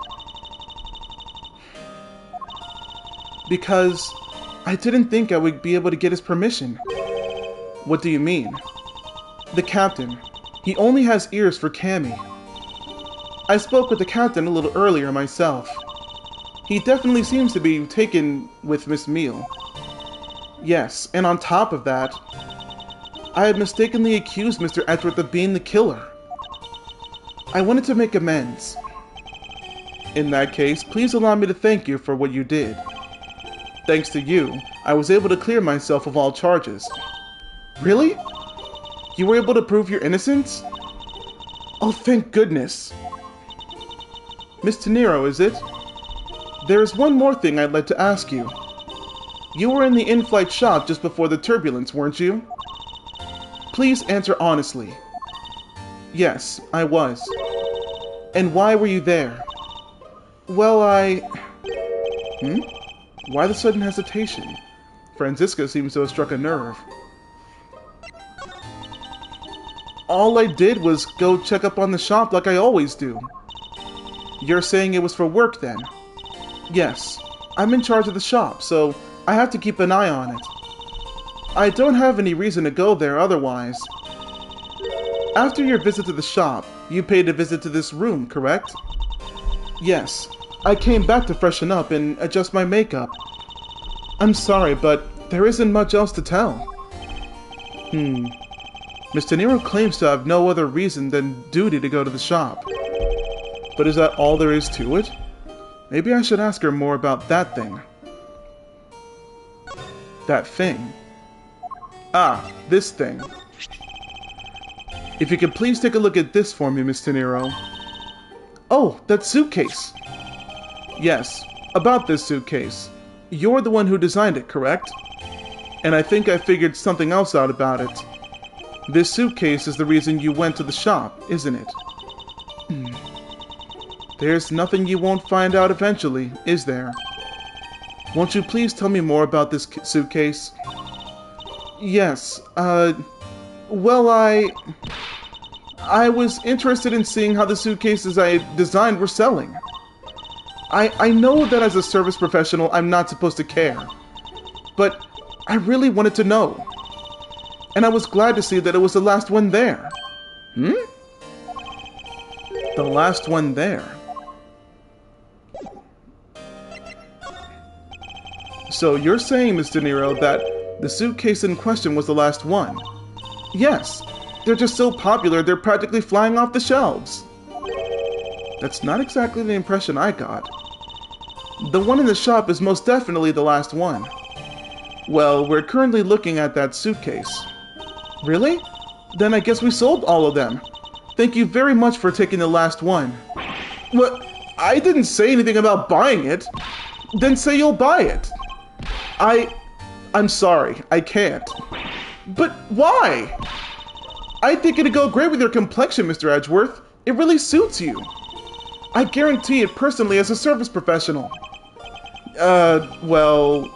Because I didn't think I would be able to get his permission. What do you mean? The captain. He only has ears for Cammy. I spoke with the captain a little earlier myself. He definitely seems to be taken with Miss Meal. Yes, and on top of that, I had mistakenly accused Mr. Edgeworth of being the killer. I wanted to make amends. In that case, please allow me to thank you for what you did. Thanks to you, I was able to clear myself of all charges. Really? You were able to prove your innocence? Oh, thank goodness. Miss De Niro, is it? There is one more thing I'd like to ask you. You were in the in-flight shop just before the turbulence, weren't you? Please answer honestly. Yes, I was. And why were you there? Well, Why the sudden hesitation? Franziska seems to have struck a nerve. All I did was go check up on the shop like I always do. You're saying it was for work then? Yes, I'm in charge of the shop, so I have to keep an eye on it. I don't have any reason to go there otherwise. After your visit to the shop, you paid a visit to this room, correct? Yes, I came back to freshen up and adjust my makeup. I'm sorry, but there isn't much else to tell. Miss De Niro claims to have no other reason than duty to go to the shop. But is that all there is to it? Maybe I should ask her more about that thing. That thing? Ah, this thing. If you could please take a look at this for me, Miss De Niro. Oh, that suitcase! Yes, about this suitcase. You're the one who designed it, correct? And I think I figured something else out about it. This suitcase is the reason you went to the shop, isn't it? There's nothing you won't find out eventually, is there? Won't you please tell me more about this suitcase? Yes, well, I was interested in seeing how the suitcases I designed were selling. I know that as a service professional, I'm not supposed to care. But I really wanted to know. And I was glad to see that it was the last one there. The last one there. So you're saying, Mr. Nero, that the suitcase in question was the last one? Yes. They're just so popular, they're practically flying off the shelves. That's not exactly the impression I got. The one in the shop is most definitely the last one. Well, we're currently looking at that suitcase. Really? Then I guess we sold all of them. Thank you very much for taking the last one. What? I didn't say anything about buying it. Then say you'll buy it. I'm sorry, I can't. But why? I think it'd go great with your complexion, Mr. Edgeworth. It really suits you. I guarantee it personally as a service professional. Well,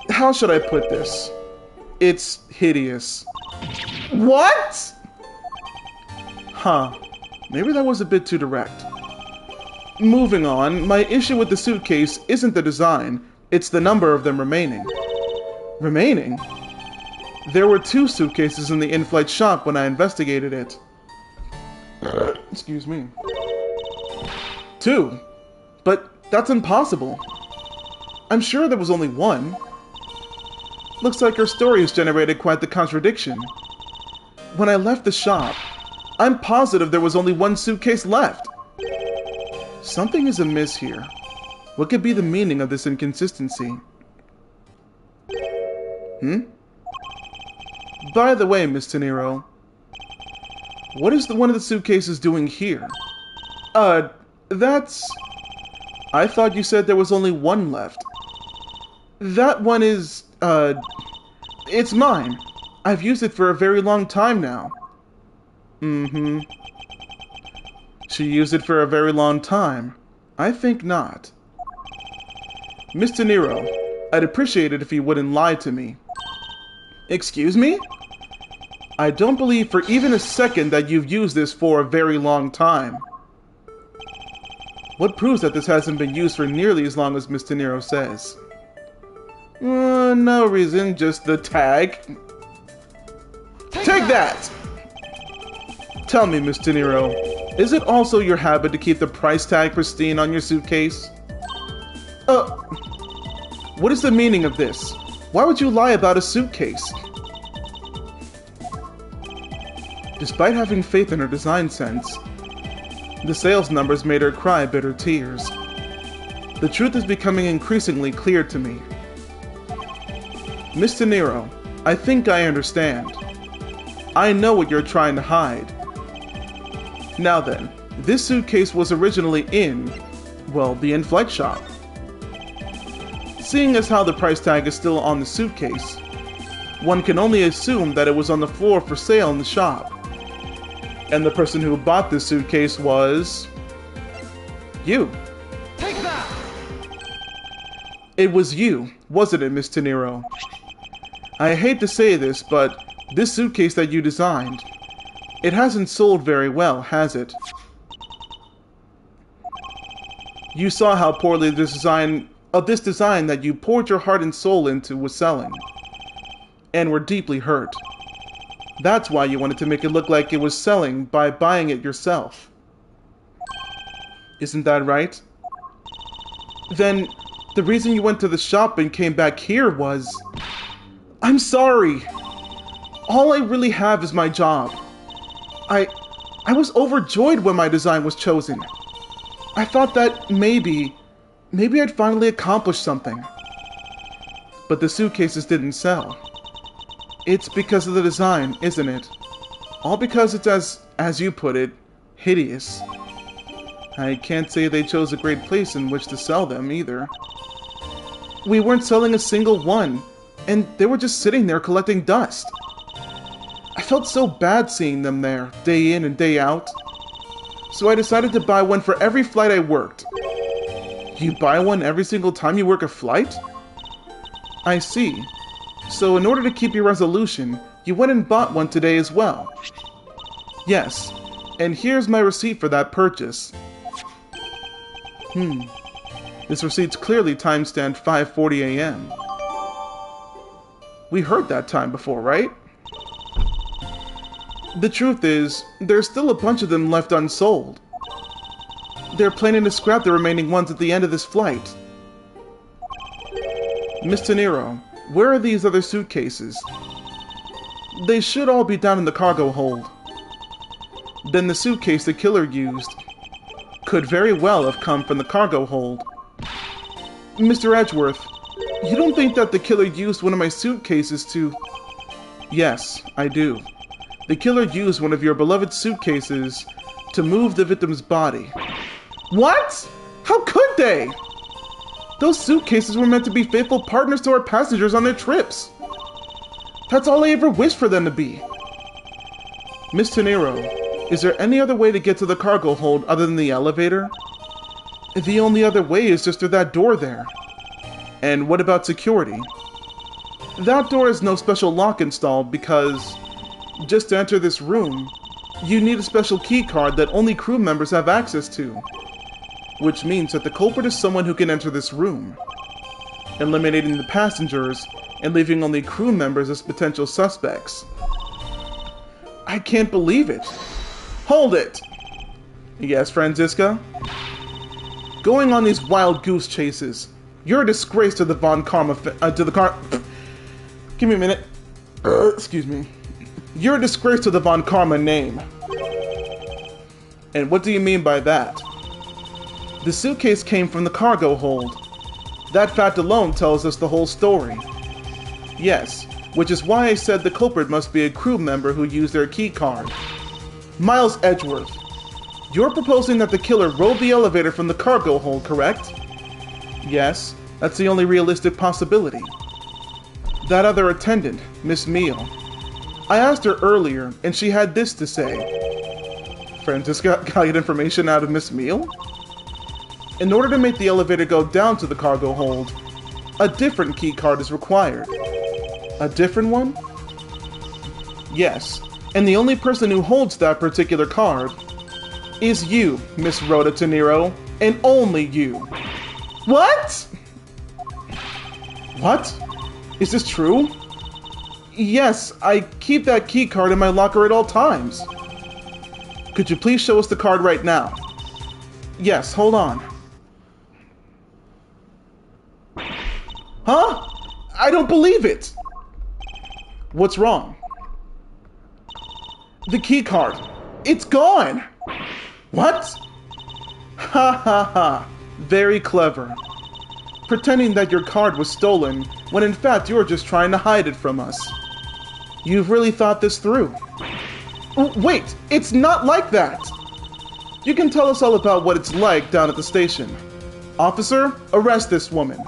how should I put this? It's hideous. What? Huh. Maybe that was a bit too direct. Moving on, my issue with the suitcase isn't the design, it's the number of them remaining. Remaining? There were 2 suitcases in the in-flight shop when I investigated it. Excuse me. 2? But that's impossible. I'm sure there was only 1. Looks like your story has generated quite the contradiction. When I left the shop, I'm positive there was only 1 suitcase left. Something is amiss here. What could be the meaning of this inconsistency? By the way, Miss Tenero, what is one of the suitcases doing here? That's... I thought you said there was only 1 left. That one is, it's mine. I've used it for a very long time now. She used it for a very long time. I think not. Mr. Nero, I'd appreciate it if you wouldn't lie to me. Excuse me? I don't believe for even a second that you've used this for a very long time. What proves that this hasn't been used for nearly as long as Mr. Nero says? No reason, just the tag. Take that! Tell me, Mr. Nero, is it also your habit to keep the price tag pristine on your suitcase? What is the meaning of this? Why would you lie about a suitcase? Despite having faith in her design sense, the sales numbers made her cry bitter tears. The truth is becoming increasingly clear to me. Mr. Nero, I think I understand. I know what you're trying to hide. Now then, this suitcase was originally in, well, the in-flight shop. Seeing as how the price tag is still on the suitcase, one can only assume that it was on the floor for sale in the shop. And the person who bought this suitcase was... you. Take that! It was you, wasn't it, Mr. Nero? I hate to say this, but this suitcase that you designed, it hasn't sold very well, has it? You saw how poorly this design that you poured your heart and soul into was selling, and were deeply hurt. That's why you wanted to make it look like it was selling by buying it yourself. Isn't that right? Then, the reason you went to the shop and came back here was... I'm sorry! All I really have is my job. I was overjoyed when my design was chosen. I thought that maybe I'd finally accomplished something. But the suitcases didn't sell. It's because of the design, isn't it? All because it's, as you put it, hideous. I can't say they chose a great place in which to sell them, either. We weren't selling a single one, and they were just sitting there collecting dust. I felt so bad seeing them there, day in and day out. So I decided to buy one for every flight I worked. You buy one every single time you work a flight? I see. So in order to keep your resolution, you went and bought one today as well. Yes, and here's my receipt for that purchase. This receipt's clearly timestamped 5:40 a.m. We heard that time before, right? The truth is, there's still a bunch of them left unsold. They're planning to scrap the remaining ones at the end of this flight. Miss Teniro, where are these other suitcases? They should all be down in the cargo hold. Then the suitcase the killer used could very well have come from the cargo hold. Mr. Edgeworth, you don't think that the killer used one of my suitcases to... Yes, I do. The killer used one of your beloved suitcases to move the victim's body. What? How could they? Those suitcases were meant to be faithful partners to our passengers on their trips. That's all I ever wished for them to be. Miss Teniro, is there any other way to get to the cargo hold other than the elevator? The only other way is just through that door there. And what about security? That door has no special lock installed because, just to enter this room, you need a special key card that only crew members have access to. Which means that the culprit is someone who can enter this room, eliminating the passengers and leaving only crew members as potential suspects. I can't believe it. Hold it! Yes, Franziska? Going on these wild goose chases. You're a disgrace to the Von Karma Give me a minute. Excuse me. You're a disgrace to the Von Karma name. And what do you mean by that? The suitcase came from the cargo hold. That fact alone tells us the whole story. Yes, which is why I said the culprit must be a crew member who used their key card. Miles Edgeworth, you're proposing that the killer rode the elevator from the cargo hold, correct? Yes, that's the only realistic possibility. That other attendant, Miss Meal. I asked her earlier, and she had this to say. Franziska got information out of Miss Meal? In order to make the elevator go down to the cargo hold, a different key card is required. A different one? Yes, and the only person who holds that particular card is you, Miss Rhoda Teniro, and only you. What? What? Is this true? Yes, I keep that key card in my locker at all times. Could you please show us the card right now? Yes, hold on. Huh? I don't believe it! What's wrong? The key card. It's gone! What? Ha ha ha. Very clever. Pretending that your card was stolen, when in fact you were just trying to hide it from us. You've really thought this through. Wait, it's not like that! You can tell us all about what it's like down at the station. Officer, arrest this woman.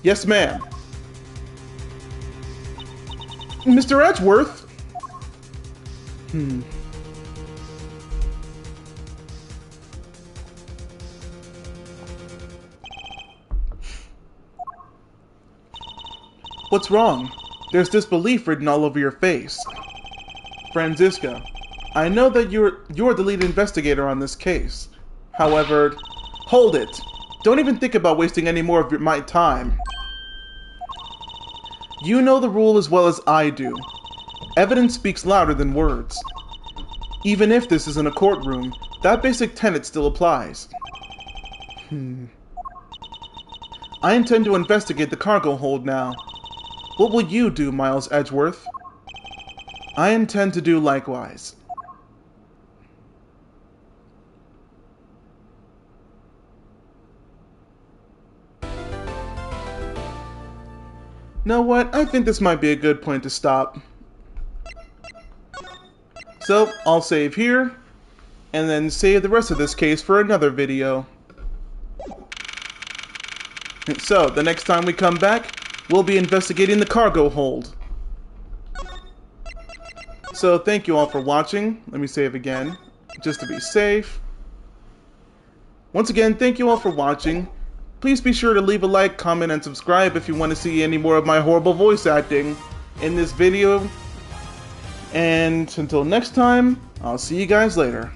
Yes, ma'am. Mr. Edgeworth? What's wrong? There's disbelief written all over your face. Franziska, I know that you're the lead investigator on this case. However, hold it. Don't even think about wasting any more of my time. You know the rule as well as I do. Evidence speaks louder than words. Even if this isn't a courtroom, that basic tenet still applies. I intend to investigate the cargo hold now. What will you do, Miles Edgeworth? I intend to do likewise. Know what? I think this might be a good point to stop. So, I'll save here, and then save the rest of this case for another video. So, the next time we come back, we'll be investigating the cargo hold. So, thank you all for watching. Let me save again, just to be safe. Once again, thank you all for watching. Please be sure to leave a like, comment, and subscribe if you want to see any more of my horrible voice acting in this video. And until next time, I'll see you guys later.